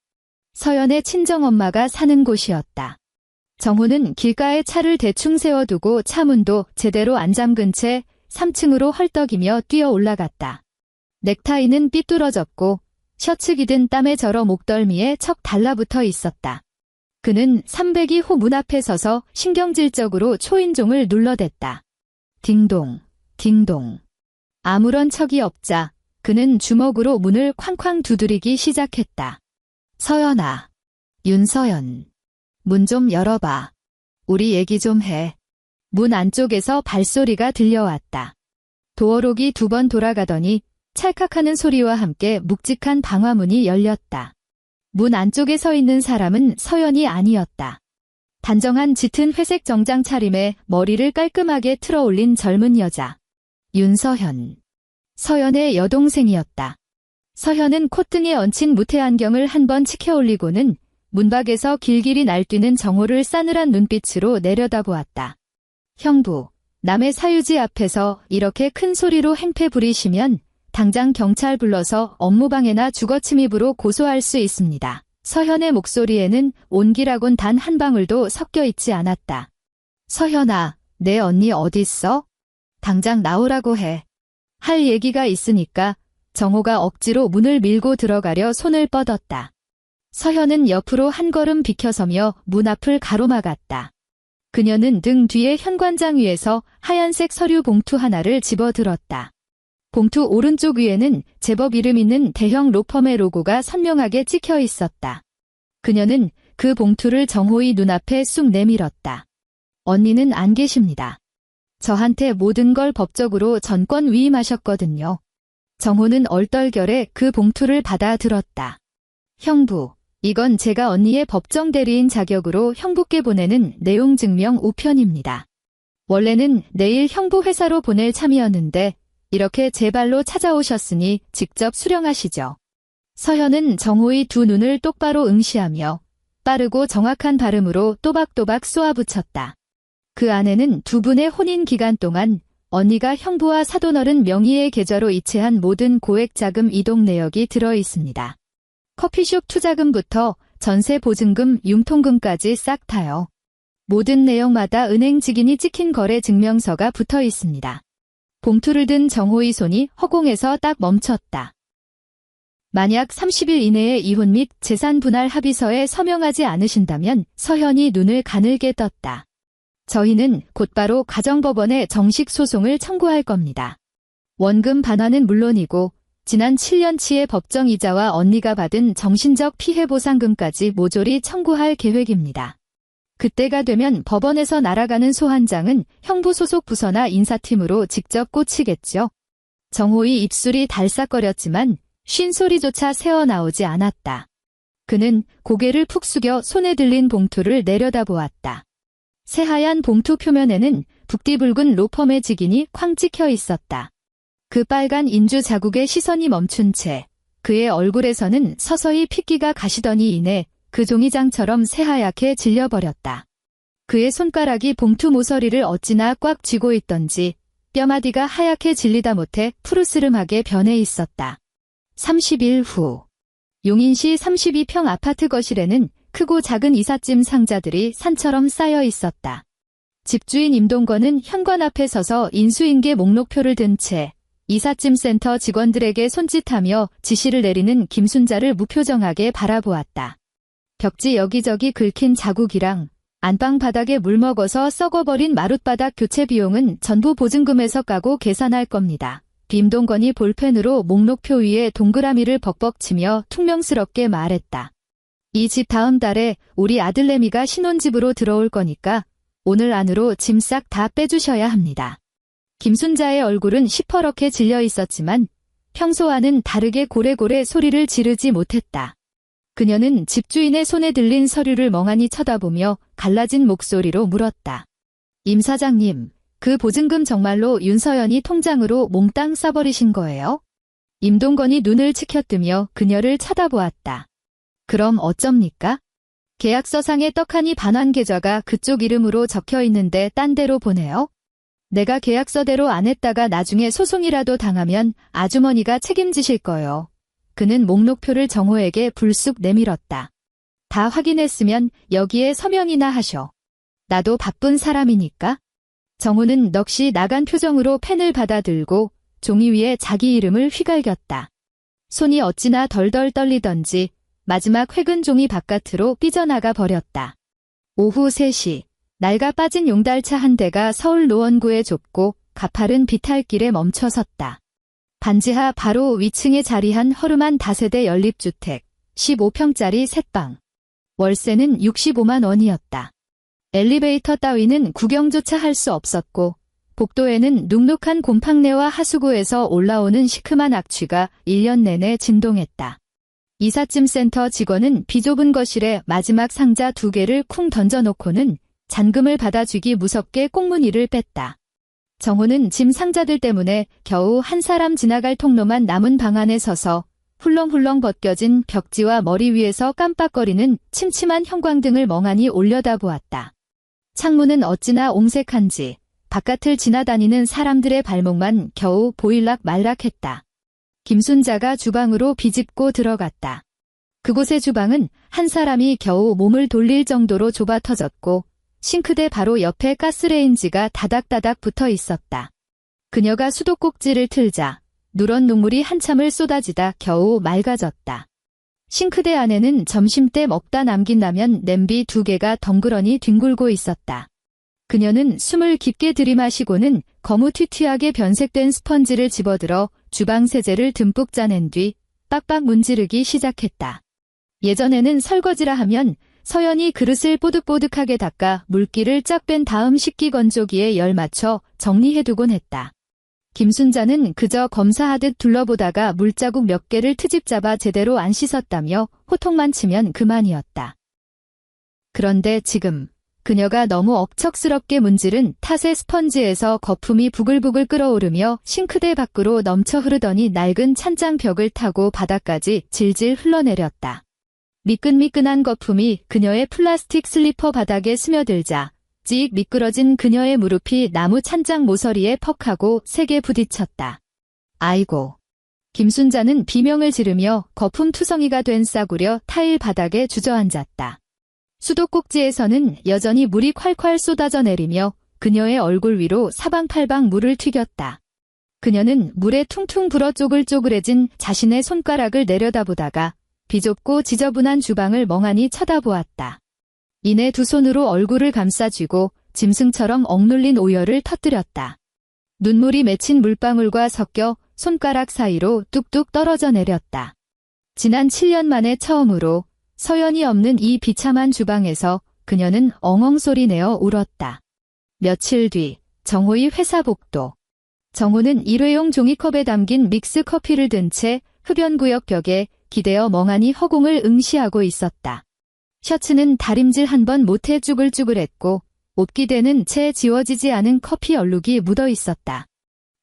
[SPEAKER 1] 서연의 친정엄마가 사는 곳이었다. 정호는 길가에 차를 대충 세워두고 차 문도 제대로 안 잠근 채 3층으로 헐떡이며 뛰어 올라갔다. 넥타이는 삐뚤어졌고 셔츠 기든 땀에 절어 목덜미에 척 달라붙어 있었다. 그는 302호 문 앞에 서서 신경질적으로 초인종을 눌러댔다. 딩동, 딩동. 아무런 척이 없자 그는 주먹으로 문을 쾅쾅 두드리기 시작했다. 서연아. 윤서연. 문 좀 열어봐. 우리 얘기 좀 해. 문 안쪽에서 발소리가 들려왔다. 도어록이 2번 돌아가더니 찰칵하는 소리와 함께 묵직한 방화문이 열렸다. 문 안쪽에 서 있는 사람은 서연이 아니었다. 단정한 짙은 회색 정장 차림에 머리를 깔끔하게 틀어 올린 젊은 여자. 윤서연. 서연의 여동생이었다. 서연은 콧등에 얹힌 무태 안경을 한번 치켜 올리고는 문밖에서 길길이 날뛰는 정호를 싸늘한 눈빛으로 내려다보았다. 형부, 남의 사유지 앞에서 이렇게 큰 소리로 행패 부리시면 당장 경찰 불러서 업무방해나 주거침입으로 고소할 수 있습니다. 서현의 목소리에는 온기라곤 단 한 방울도 섞여 있지 않았다. 서현아, 내 언니 어딨어? 당장 나오라고 해. 할 얘기가 있으니까. 정호가 억지로 문을 밀고 들어가려 손을 뻗었다. 서현은 옆으로 한 걸음 비켜서며 문 앞을 가로막았다. 그녀는 등 뒤에 현관장 위에서 하얀색 서류 봉투 하나를 집어들었다. 봉투 오른쪽 위에는 제법 이름 있는 대형 로펌의 로고가 선명하게 찍혀 있었다. 그녀는 그 봉투를 정호의 눈앞에 쑥 내밀었다. 언니는 안 계십니다. 저한테 모든 걸 법적으로 전권 위임하셨거든요. 정호는 얼떨결에 그 봉투를 받아 들었다. 형부, 이건 제가 언니의 법정 대리인 자격으로 형부께 보내는 내용 증명 우편입니다. 원래는 내일 형부 회사로 보낼 참이었는데 이렇게 제 발로 찾아오셨으니 직접 수령하시죠. 서현은 정호의 2 눈을 똑바로 응시하며 빠르고 정확한 발음으로 또박또박 쏘아붙였다. 그 안에는 2분의 혼인 기간 동안 언니가 형부와 사돈어른 명의의 계좌로 이체한 모든 고액 자금 이동 내역이 들어 있습니다. 커피숍 투자금부터 전세 보증금, 융통금까지 싹 다요. 모든 내역마다 은행 직인이 찍힌 거래 증명서가 붙어 있습니다. 봉투를 든 정호의 손이 허공에서 딱 멈췄다. 만약 30일 이내에 이혼 및 재산 분할 합의서에 서명하지 않으신다면 서현이 눈을 가늘게 떴다. 저희는 곧바로 가정법원에 정식 소송을 청구할 겁니다. 원금 반환은 물론이고 지난 7년치의 법정이자와 언니가 받은 정신적 피해 보상금까지 모조리 청구할 계획입니다. 그때가 되면 법원에서 날아가는 소환장은 형부 소속 부서나 인사팀으로 직접 꽂히겠죠. 정호의 입술이 달싹거렸지만 쉰소리조차 새어나오지 않았다. 그는 고개를 푹 숙여 손에 들린 봉투를 내려다보았다. 새하얀 봉투 표면에는 북디붉은 로펌의 직인이 쾅 찍혀 있었다. 그 빨간 인주 자국에 시선이 멈춘 채 그의 얼굴에서는 서서히 핏기가 가시더니 이내 그 종이장처럼 새하얗게 질려버렸다. 그의 손가락이 봉투 모서리를 어찌나 꽉 쥐고 있던지 뼈마디가 하얗게 질리다 못해 푸르스름하게 변해 있었다. 30일 후 용인시 32평 아파트 거실에는 크고 작은 이삿짐 상자들이 산처럼 쌓여 있었다. 집주인 임동건은 현관 앞에 서서 인수인계 목록표를 든 채 이삿짐 센터 직원들에게 손짓하며 지시를 내리는 김순자를 무표정하게 바라보았다. 벽지 여기저기 긁힌 자국이랑 안방 바닥에 물 먹어서 썩어버린 마룻바닥 교체 비용은 전부 보증금에서 까고 계산할 겁니다. 임동건이 볼펜으로 목록표 위에 동그라미를 벅벅 치며 퉁명스럽게 말했다. 이 집 다음 달에 우리 아들내미가 신혼집으로 들어올 거니까 오늘 안으로 짐 싹 다 빼주셔야 합니다. 김순자의 얼굴은 시퍼렇게 질려 있었지만 평소와는 다르게 고래고래 소리를 지르지 못했다. 그녀는 집주인의 손에 들린 서류를 멍하니 쳐다보며 갈라진 목소리로 물었다. 임 사장님, 그 보증금 정말로 윤서연이 통장으로 몽땅 싸버리신 거예요? 임동건이 눈을 치켜뜨며 그녀를 쳐다보았다. 그럼 어쩝니까? 계약서상의 떡하니 반환 계좌가 그쪽 이름으로 적혀 있는데 딴 데로 보내요? 내가 계약서대로 안 했다가 나중에 소송이라도 당하면 아주머니가 책임지실 거요. 그는 목록표를 정호에게 불쑥 내밀었다. 다 확인했으면 여기에 서명이나 하셔. 나도 바쁜 사람이니까. 정호는 넋이 나간 표정으로 펜을 받아들고 종이 위에 자기 이름을 휘갈겼다. 손이 어찌나 덜덜 떨리던지 마지막 획은 종이 바깥으로 삐져나가 버렸다. 오후 3시, 낡아 빠진 용달차 한 대가 서울 노원구의 좁고 가파른 비탈길에 멈춰섰다. 반지하 바로 위층에 자리한 허름한 다세대 연립주택, 15평짜리 셋방. 월세는 65만 원이었다. 엘리베이터 따위는 구경조차 할 수 없었고 복도에는 눅눅한 곰팡내와 하수구에서 올라오는 시큼한 악취가 1년 내내 진동했다. 이삿짐 센터 직원은 비좁은 거실에 마지막 상자 2개를 쿵 던져놓고는 잔금을 받아주기 무섭게 꽁무니를 뺐다. 정호는 짐 상자들 때문에 겨우 한 사람 지나갈 통로만 남은 방 안에 서서 훌렁훌렁 벗겨진 벽지와 머리 위에서 깜빡거리는 침침한 형광등을 멍하니 올려다보았다. 창문은 어찌나 옹색한지 바깥을 지나다니는 사람들의 발목만 겨우 보일락 말락했다. 김순자가 주방으로 비집고 들어갔다. 그곳의 주방은 한 사람이 겨우 몸을 돌릴 정도로 좁아 터졌고 싱크대 바로 옆에 가스레인지가 다닥다닥 붙어 있었다. 그녀가 수도꼭지를 틀자 누런 눈물이 한참을 쏟아지다 겨우 맑아졌다. 싱크대 안에는 점심때 먹다 남긴 라면 냄비 2개가 덩그러니 뒹굴고 있었다. 그녀는 숨을 깊게 들이마시고는 거무튀튀하게 변색된 스펀지를 집어들어 주방 세제를 듬뿍 짜낸 뒤 빡빡 문지르기 시작했다. 예전에는 설거지라 하면 서연이 그릇을 뽀득뽀득하게 닦아 물기를 쫙 뺀 다음 식기 건조기에 열 맞춰 정리해두곤 했다. 김순자는 그저 검사하듯 둘러보다가 물자국 몇 개를 트집 잡아 제대로 안 씻었다며 호통만 치면 그만이었다. 그런데 지금 그녀가 너무 억척스럽게 문지른 탓의 스펀지에서 거품이 부글부글 끓어오르며 싱크대 밖으로 넘쳐 흐르더니 낡은 찬장 벽을 타고 바닥까지 질질 흘러내렸다. 미끈미끈한 거품이 그녀의 플라스틱 슬리퍼 바닥에 스며들자 찍 미끄러진 그녀의 무릎이 나무 찬장 모서리에 퍽하고 세게 부딪혔다. 아이고. 김순자는 비명을 지르며 거품투성이가 된 싸구려 타일 바닥에 주저앉았다. 수도꼭지에서는 여전히 물이 콸콸 쏟아져 내리며 그녀의 얼굴 위로 사방팔방 물을 튀겼다. 그녀는 물에 퉁퉁 불어 쪼글쪼글해진 자신의 손가락을 내려다보다가 비좁고 지저분한 주방을 멍하니 쳐다보았다. 이내 두 손으로 얼굴을 감싸쥐고 짐승처럼 억눌린 오열을 터뜨렸다. 눈물이 맺힌 물방울과 섞여 손가락 사이로 뚝뚝 떨어져 내렸다. 지난 7년 만에 처음으로 서연이 없는 이 비참한 주방에서 그녀는 엉엉 소리 내어 울었다. 며칠 뒤 정호의 회사 복도. 정호는 일회용 종이컵에 담긴 믹스 커피를 든 채 흡연구역 벽에 기대어 멍하니 허공을 응시하고 있었다. 셔츠는 다림질 한 번 못해 쭈글쭈글했고 옷기대는 채 지워지지 않은 커피 얼룩이 묻어 있었다.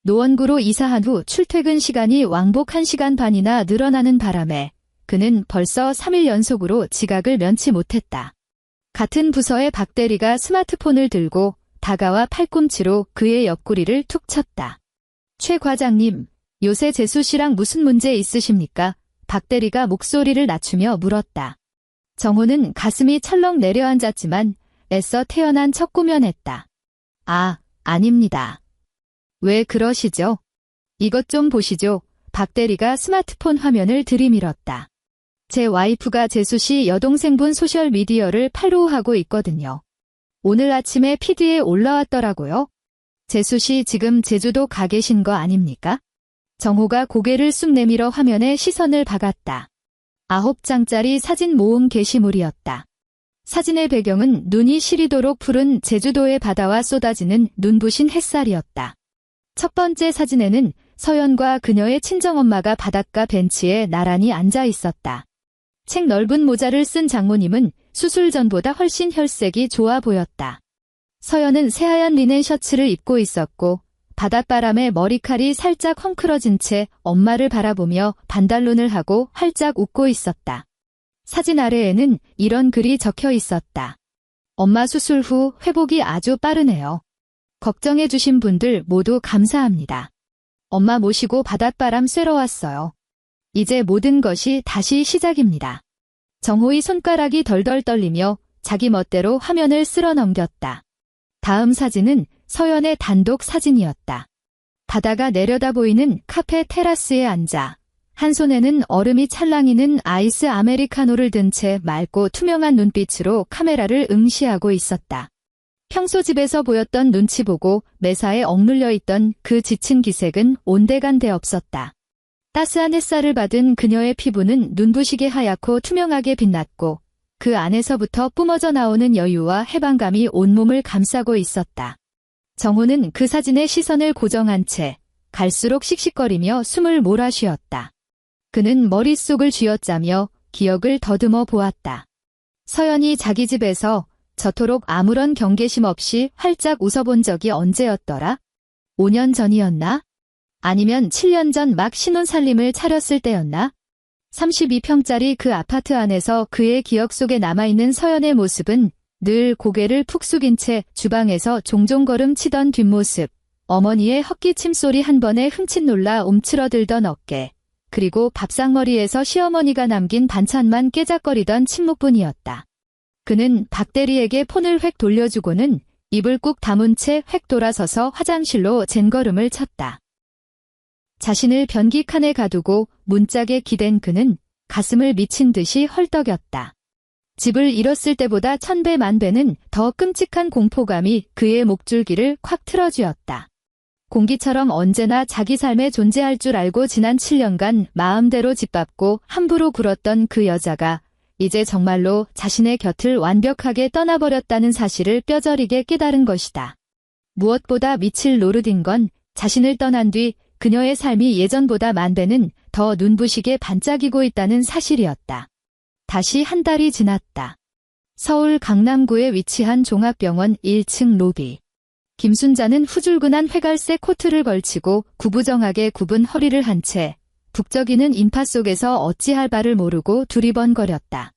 [SPEAKER 1] 노원구로 이사한 후 출퇴근 시간이 왕복 1시간 반이나 늘어나는 바람에 그는 벌써 3일 연속으로 지각을 면치 못했다. 같은 부서의 박 대리가 스마트폰을 들고 다가와 팔꿈치로 그의 옆구리를 툭 쳤다. 최 과장님, 요새 재수 씨랑 무슨 문제 있으십니까? 박 대리가 목소리를 낮추며 물었다. 정호는 가슴이 철렁 내려앉았지만 애써 태어난 척 꾸며냈다. 아, 아닙니다. 왜 그러시죠? 이것 좀 보시죠. 박 대리가 스마트폰 화면을 들이밀었다. 제 와이프가 재수 씨 여동생분 소셜미디어를 팔로우하고 있거든요. 오늘 아침에 피드에 올라왔더라고요. 재수 씨 지금 제주도 가 계신 거 아닙니까? 정호가 고개를 쑥 내밀어 화면에 시선을 박았다. 9장짜리 사진 모음 게시물이었다. 사진의 배경은 눈이 시리도록 푸른 제주도의 바다와 쏟아지는 눈부신 햇살이었다. 첫 번째 사진에는 서연과 그녀의 친정엄마가 바닷가 벤치에 나란히 앉아 있었다. 책 넓은 모자를 쓴 장모님은 수술 전보다 훨씬 혈색이 좋아 보였다. 서연은 새하얀 리넨 셔츠를 입고 있었고 바닷바람에 머리칼이 살짝 헝클어진 채 엄마를 바라보며 반달눈을 하고 활짝 웃고 있었다. 사진 아래에는 이런 글이 적혀 있었다. 엄마 수술 후 회복이 아주 빠르네요. 걱정해 주신 분들 모두 감사합니다. 엄마 모시고 바닷바람 쐬러 왔어요. 이제 모든 것이 다시 시작입니다. 정호의 손가락이 덜덜 떨리며 자기 멋대로 화면을 쓸어 넘겼다. 다음 사진은 서연의 단독 사진이었다. 바다가 내려다 보이는 카페 테라스에 앉아 한 손에는 얼음이 찰랑이는 아이스 아메리카노를 든 채 맑고 투명한 눈빛으로 카메라를 응시하고 있었다. 평소 집에서 보였던 눈치 보고 매사에 억눌려 있던 그 지친 기색은 온데간데 없었다. 따스한 햇살을 받은 그녀의 피부는 눈부시게 하얗고 투명하게 빛났고 그 안에서부터 뿜어져 나오는 여유와 해방감이 온몸을 감싸고 있었다. 정호는 그 사진에 시선을 고정한 채 갈수록 씩씩거리며 숨을 몰아쉬었다. 그는 머릿속을 쥐어짜며 기억을 더듬어 보았다. 서연이 자기 집에서 저토록 아무런 경계심 없이 활짝 웃어본 적이 언제였더라? 5년 전이었나? 아니면 7년 전 막 신혼살림을 차렸을 때였나? 32평짜리 그 아파트 안에서 그의 기억 속에 남아있는 서연의 모습은 늘 고개를 푹 숙인 채 주방에서 종종 걸음 치던 뒷모습, 어머니의 헛기 침소리 한 번에 흠칫 놀라 움츠러들던 어깨, 그리고 밥상머리에서 시어머니가 남긴 반찬만 깨작거리던 침묵뿐이었다. 그는 박 대리에게 폰을 획 돌려주고는 입을 꾹 다문 채 획 돌아서서 화장실로 젠걸음을 쳤다. 자신을 변기 칸에 가두고 문짝에 기댄 그는 가슴을 미친 듯이 헐떡였다. 집을 잃었을 때보다 1000배 만배는 더 끔찍한 공포감이 그의 목줄기를 콱 틀어쥐었다. 공기처럼 언제나 자기 삶에 존재할 줄 알고 지난 7년간 마음대로 짓밟고 함부로 굴었던 그 여자가 이제 정말로 자신의 곁을 완벽하게 떠나버렸다는 사실을 뼈저리게 깨달은 것이다. 무엇보다 미칠 노릇인 건 자신을 떠난 뒤 그녀의 삶이 예전보다 만배는 더 눈부시게 반짝이고 있다는 사실이었다. 다시 한 달이 지났다. 서울 강남구에 위치한 종합병원 1층 로비. 김순자는 후줄근한 회갈색 코트를 걸치고 구부정하게 굽은 허리를 한 채 북적이는 인파 속에서 어찌할 바를 모르고 두리번거렸다.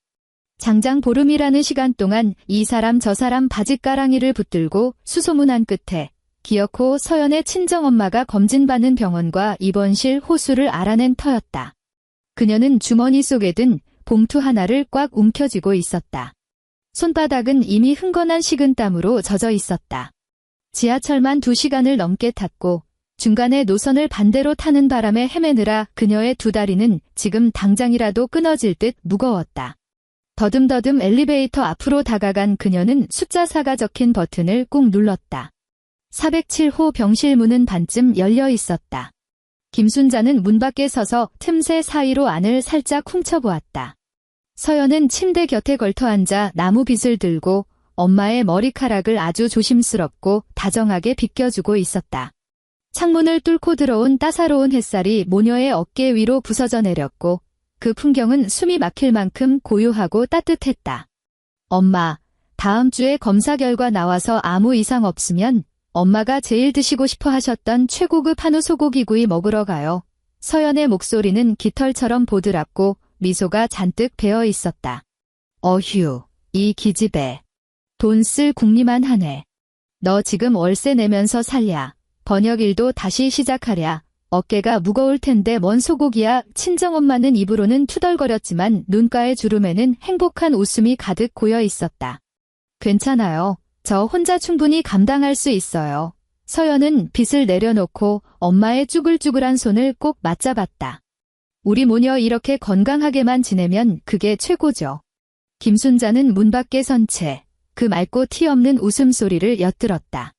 [SPEAKER 1] 장장 보름이라는 시간 동안 이 사람 저 사람 바짓가랑이를 붙들고 수소문한 끝에 기어코 서연의 친정엄마가 검진받는 병원과 입원실 호수를 알아낸 터였다. 그녀는 주머니 속에 든 봉투 하나를 꽉 움켜쥐고 있었다. 손바닥은 이미 흥건한 식은땀으로 젖어 있었다. 지하철만 2시간을 넘게 탔고 중간에 노선을 반대로 타는 바람에 헤매느라 그녀의 두 다리는 지금 당장이라도 끊어질 듯 무거웠다. 더듬더듬 엘리베이터 앞으로 다가간 그녀는 숫자 4가 적힌 버튼을 꾹 눌렀다. 407호 병실 문은 반쯤 열려 있었다. 김순자는 문 밖에 서서 틈새 사이로 안을 살짝 훔쳐보았다. 서연은 침대 곁에 걸터 앉아 나무 빗을 들고 엄마의 머리카락을 아주 조심스럽고 다정하게 빗겨주고 있었다. 창문을 뚫고 들어온 따사로운 햇살이 모녀의 어깨 위로 부서져 내렸고 그 풍경은 숨이 막힐 만큼 고요하고 따뜻했다. 엄마, 다음 주에 검사 결과 나와서 아무 이상 없으면 엄마가 제일 드시고 싶어 하셨던 최고급 한우 소고기구이 먹으러 가요. 서연의 목소리는 깃털처럼 보드랍고 미소가 잔뜩 배어 있었다. 어휴, 이 기집애. 돈 쓸 궁리만 하네. 너 지금 월세 내면서 살랴. 번역일도 다시 시작하랴. 어깨가 무거울 텐데 뭔 소고기야. 친정엄마는 입으로는 투덜거렸지만 눈가의 주름에는 행복한 웃음이 가득 고여 있었다. 괜찮아요. 저 혼자 충분히 감당할 수 있어요. 서연은 빗을 내려놓고 엄마의 쭈글쭈글한 손을 꼭 맞잡았다. 우리 모녀 이렇게 건강하게만 지내면 그게 최고죠. 김순자는 문 밖에 선 채 그 맑고 티 없는 웃음소리를 엿들었다.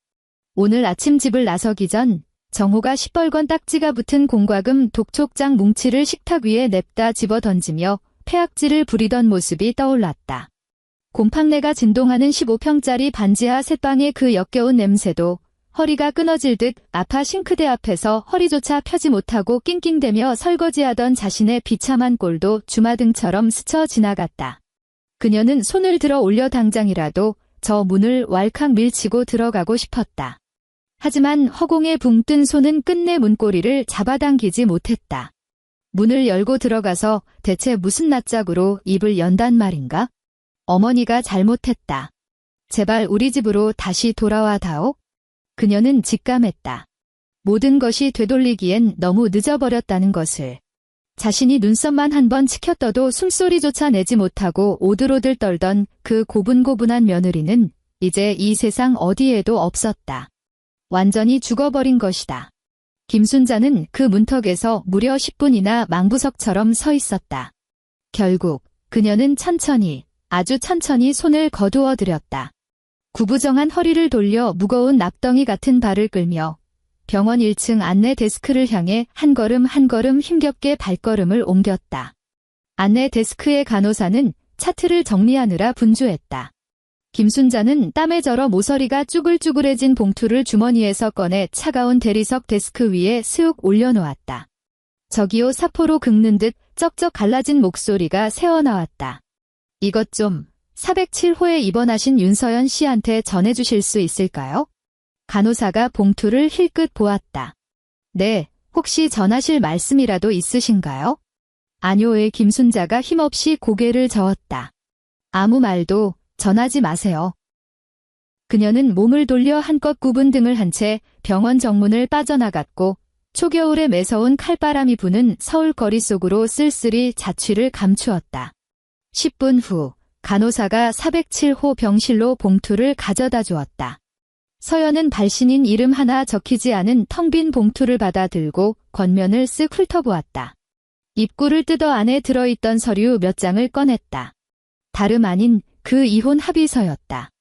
[SPEAKER 1] 오늘 아침 집을 나서기 전 정호가 시뻘건 딱지가 붙은 공과금 독촉장 뭉치를 식탁 위에 냅다 집어던지며 폐악질을 부리던 모습이 떠올랐다. 곰팡내가 진동하는 15평짜리 반지하 셋방의 그 역겨운 냄새도 허리가 끊어질 듯 아파 싱크대 앞에서 허리조차 펴지 못하고 낑낑대며 설거지하던 자신의 비참한 꼴도 주마등처럼 스쳐 지나갔다. 그녀는 손을 들어 올려 당장이라도 저 문을 왈칵 밀치고 들어가고 싶었다. 하지만 허공에 붕 뜬 손은 끝내 문고리를 잡아당기지 못했다. 문을 열고 들어가서 대체 무슨 낯짝으로 입을 연단 말인가? 어머니가 잘못했다. 제발 우리 집으로 다시 돌아와 다오. 그녀는 직감했다. 모든 것이 되돌리기엔 너무 늦어버렸다는 것을. 자신이 눈썹만 한 번 치켜떠도 숨소리조차 내지 못하고 오들오들 떨던 그 고분고분한 며느리는 이제 이 세상 어디에도 없었다. 완전히 죽어버린 것이다. 김순자는 그 문턱에서 무려 10분이나 망부석처럼 서 있었다. 결국 그녀는 천천히, 아주 천천히 손을 거두어 들였다. 구부정한 허리를 돌려 무거운 납덩이 같은 발을 끌며 병원 1층 안내 데스크를 향해 한 걸음 한 걸음 힘겹게 발걸음을 옮겼다. 안내 데스크의 간호사는 차트를 정리하느라 분주했다. 김순자는 땀에 절어 모서리가 쭈글쭈글해진 봉투를 주머니에서 꺼내 차가운 대리석 데스크 위에 쓱 올려놓았다. 저기요 사포로 긁는 듯 쩍쩍 갈라진 목소리가 새어나왔다. 이것 좀 407호에 입원하신 윤서연 씨한테 전해주실 수 있을까요? 간호사가 봉투를 힐끗 보았다. 네, 혹시 전하실 말씀이라도 있으신가요? 아뇨의 김순자가 힘없이 고개를 저었다. 아무 말도 전하지 마세요. 그녀는 몸을 돌려 한껏 굽은 등을 한 채 병원 정문을 빠져나갔고 초겨울에 매서운 칼바람이 부는 서울 거리 속으로 쓸쓸히 자취를 감추었다. 10분 후 간호사가 407호 병실로 봉투를 가져다 주었다. 서연은 발신인 이름 하나 적히지 않은 텅 빈 봉투를 받아 들고 겉면을 쓱 훑어보았다. 입구를 뜯어 안에 들어있던 서류 몇 장을 꺼냈다. 다름 아닌 그 이혼 합의서였다.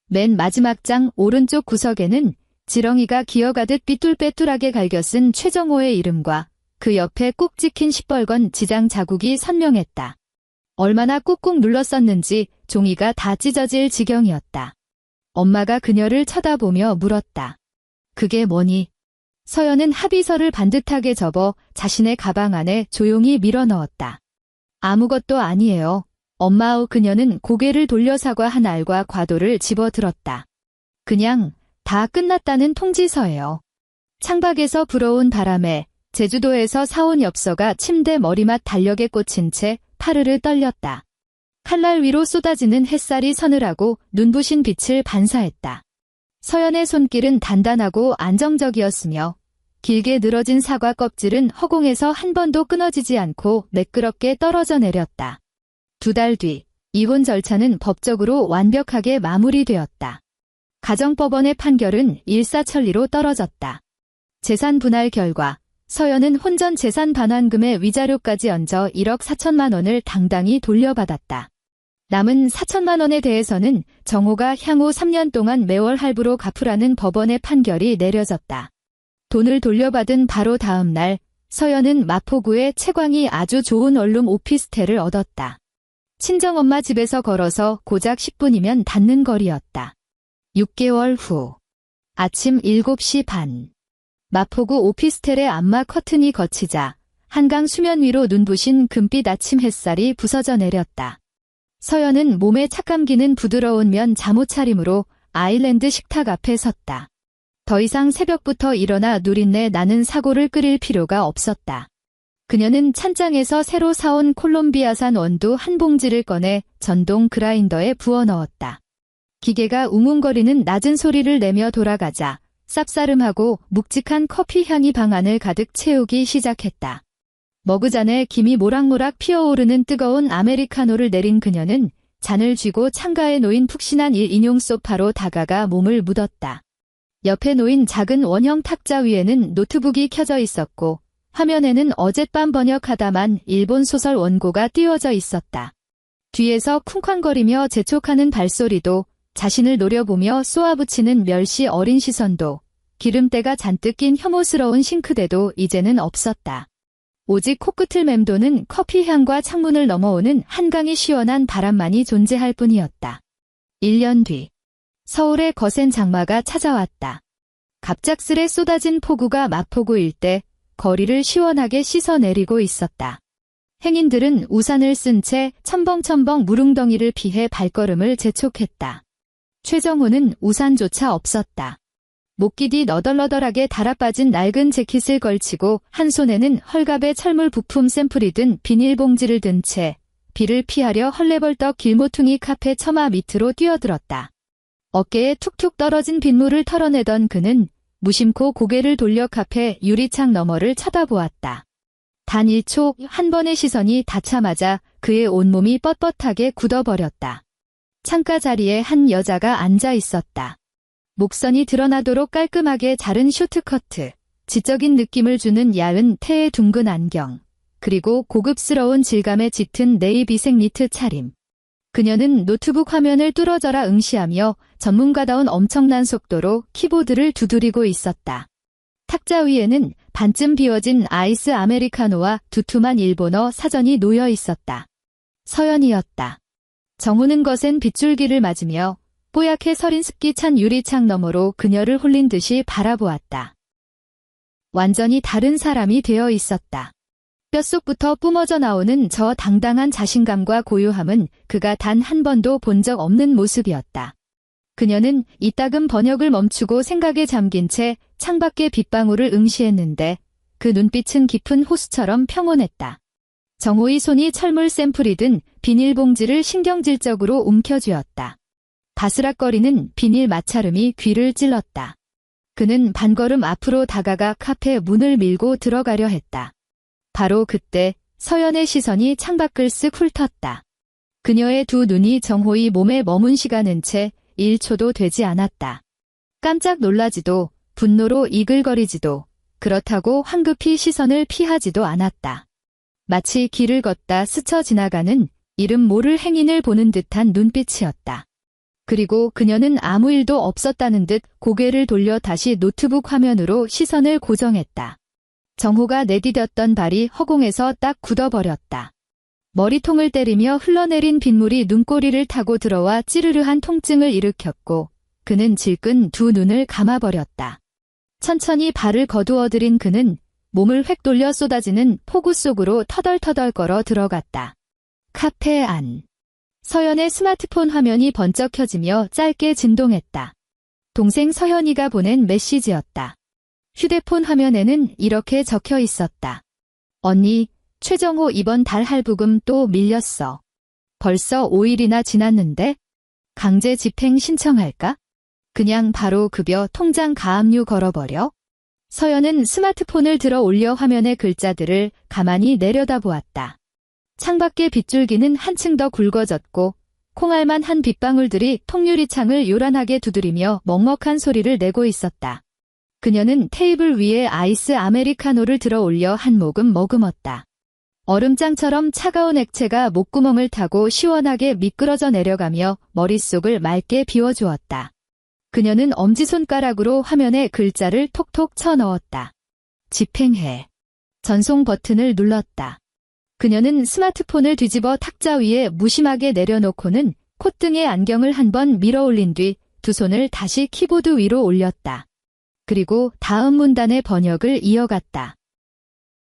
[SPEAKER 1] 맨 마지막 장 오른쪽 구석에는 지렁이가 기어가듯 삐뚤빼뚤하게 갈겨 쓴 최정호의 이름과 그 옆에 꾹 찍힌 시뻘건 지장 자국이 선명했다. 얼마나 꾹꾹 눌렀었는지 종이가 다 찢어질 지경이었다. 엄마가 그녀를 쳐다보며 물었다. 그게 뭐니? 서연은 합의서를 반듯하게 접어 자신의 가방 안에 조용히 밀어넣었다. 아무것도 아니에요. 엄마우 그녀는 고개를 돌려 사과 한 알과 과도를 집어들었다. 그냥 다 끝났다는 통지서예요. 창밖에서 불어온 바람에 제주도에서 사온 엽서가 침대 머리맡 달력에 꽂힌 채 파르르 떨렸다. 칼날 위로 쏟아지는 햇살이 서늘하고 눈부신 빛을 반사했다. 서연의 손길은 단단하고 안정적이었으며 길게 늘어진 사과 껍질은 허공에서 한 번도 끊어지지 않고 매끄럽게 떨어져 내렸다. 2달 뒤 이혼 절차는 법적으로 완벽하게 마무리되었다. 가정법원의 판결은 일사천리로 떨어졌다. 재산 분할 결과 서연은 혼전 재산 반환금의 위자료까지 얹어 1억 4천만 원을 당당히 돌려받았다. 남은 4천만 원에 대해서는 정호가 향후 3년 동안 매월 할부로 갚으라는 법원의 판결이 내려졌다. 돈을 돌려받은 바로 다음 날 서연은 마포구에 채광이 아주 좋은 원룸 오피스텔을 얻었다. 친정엄마 집에서 걸어서 고작 10분이면 닿는 거리였다. 6개월 후 아침 7시 반 마포구 오피스텔의 안마 커튼이 걷히자 한강 수면 위로 눈부신 금빛 아침 햇살이 부서져 내렸다. 서연은 몸에 착감기는 부드러운 면 잠옷차림으로 아일랜드 식탁 앞에 섰다. 더 이상 새벽부터 일어나 누린내 나는 사고를 끓일 필요가 없었다. 그녀는 찬장에서 새로 사온 콜롬비아산 원두 한 봉지를 꺼내 전동 그라인더에 부어 넣었다. 기계가 웅웅거리는 낮은 소리를 내며 돌아가자 쌉싸름하고 묵직한 커피 향이 방 안을 가득 채우기 시작했다. 머그잔에 김이 모락모락 피어오르는 뜨거운 아메리카노를 내린 그녀는 잔을 쥐고 창가에 놓인 푹신한 인용 소파로 다가가 몸을 묻었다. 옆에 놓인 작은 원형 탁자 위에는 노트북이 켜져 있었고 화면에는 어젯밤 번역하다만 일본 소설 원고가 띄워져 있었다. 뒤에서 쿵쾅거리며 재촉하는 발소리도 자신을 노려보며 쏘아붙이는 멸시 어린 시선도 기름때가 잔뜩 낀 혐오스러운 싱크대도 이제는 없었다. 오직 코끝을 맴도는 커피향과 창문을 넘어오는 한강이 시원한 바람만이 존재할 뿐이었다. 1년 뒤 서울의 거센 장마가 찾아왔다. 갑작스레 쏟아진 폭우가 마포구 일대 거리를 시원하게 씻어내리고 있었다. 행인들은 우산을 쓴 채 첨벙첨벙 무릉덩이를 피해 발걸음을 재촉했다. 최정호는 우산조차 없었다. 목깃이 너덜너덜하게 달아빠진 낡은 재킷을 걸치고 한 손에는 헐갑의 철물 부품 샘플이 든 비닐봉지를 든 채 비를 피하려 헐레벌떡 길모퉁이 카페 처마 밑으로 뛰어들었다. 어깨에 툭툭 떨어진 빗물을 털어내던 그는 무심코 고개를 돌려 카페 유리창 너머를 쳐다보았다. 단 1초 한 번의 시선이 닿자마자 그의 온몸이 뻣뻣하게 굳어버렸다. 창가 자리에 한 여자가 앉아 있었다. 목선이 드러나도록 깔끔하게 자른 쇼트커트, 지적인 느낌을 주는 야은 태의 둥근 안경, 그리고 고급스러운 질감에 짙은 네이비색 니트 차림. 그녀는 노트북 화면을 뚫어져라 응시하며 전문가다운 엄청난 속도로 키보드를 두드리고 있었다. 탁자 위에는 반쯤 비워진 아이스 아메리카노와 두툼한 일본어 사전이 놓여 있었다. 서연이었다. 정우는 거센 빗줄기를 맞으며 뽀얗게 서린 습기 찬 유리창 너머로 그녀를 홀린 듯이 바라보았다. 완전히 다른 사람이 되어 있었다. 뼛속부터 뿜어져 나오는 저 당당한 자신감과 고요함은 그가 단 한 번도 본 적 없는 모습이었다. 그녀는 이따금 번역을 멈추고 생각에 잠긴 채 창밖의 빗방울을 응시했는데 그 눈빛은 깊은 호수처럼 평온했다. 정호의 손이 철물 샘플이 든 비닐봉지를 신경질적으로 움켜쥐었다. 바스락거리는 비닐 마찰음이 귀를 찔렀다. 그는 반걸음 앞으로 다가가 카페 문을 밀고 들어가려 했다. 바로 그때 서연의 시선이 창밖을 쓱 훑었다. 그녀의 두 눈이 정호의 몸에 머문 시간은 채 1초도 되지 않았다. 깜짝 놀라지도 분노로 이글거리지도 그렇다고 황급히 시선을 피하지도 않았다. 마치 길을 걷다 스쳐 지나가는 이름 모를 행인을 보는 듯한 눈빛이었다. 그리고 그녀는 아무 일도 없었다는 듯 고개를 돌려 다시 노트북 화면으로 시선을 고정했다. 정호가 내디뎠던 발이 허공에서 딱 굳어버렸다. 머리통을 때리며 흘러내린 빗물이 눈꼬리를 타고 들어와 찌르르한 통증을 일으켰고 그는 질끈 두 눈을 감아버렸다. 천천히 발을 거두어들인 그는 몸을 획 돌려 쏟아지는 폭우 속으로 터덜터덜 걸어 들어갔다. 카페 안. 서연의 스마트폰 화면이 번쩍 켜지며 짧게 진동했다. 동생 서연이가 보낸 메시지였다. 휴대폰 화면에는 이렇게 적혀 있었다. 언니, 최정호 이번 달 할부금 또 밀렸어. 벌써 5일이나 지났는데? 강제 집행 신청할까? 그냥 바로 급여 통장 가압류 걸어버려? 서연은 스마트폰을 들어 올려 화면의 글자들을 가만히 내려다보았다. 창밖의 빗줄기는 한층 더 굵어졌고 콩알만 한 빗방울들이 통유리 창을 요란하게 두드리며 먹먹한 소리를 내고 있었다. 그녀는 테이블 위에 아이스 아메리카노를 들어 올려 한 모금 머금었다. 얼음장처럼 차가운 액체가 목구멍을 타고 시원하게 미끄러져 내려가며 머릿속을 맑게 비워주었다. 그녀는 엄지손가락으로 화면에 글자를 톡톡 쳐 넣었다. 집행해. 전송 버튼을 눌렀다. 그녀는 스마트폰을 뒤집어 탁자 위에 무심하게 내려놓고는 콧등에 안경을 한 번 밀어 올린 뒤 두 손을 다시 키보드 위로 올렸다. 그리고 다음 문단의 번역을 이어갔다.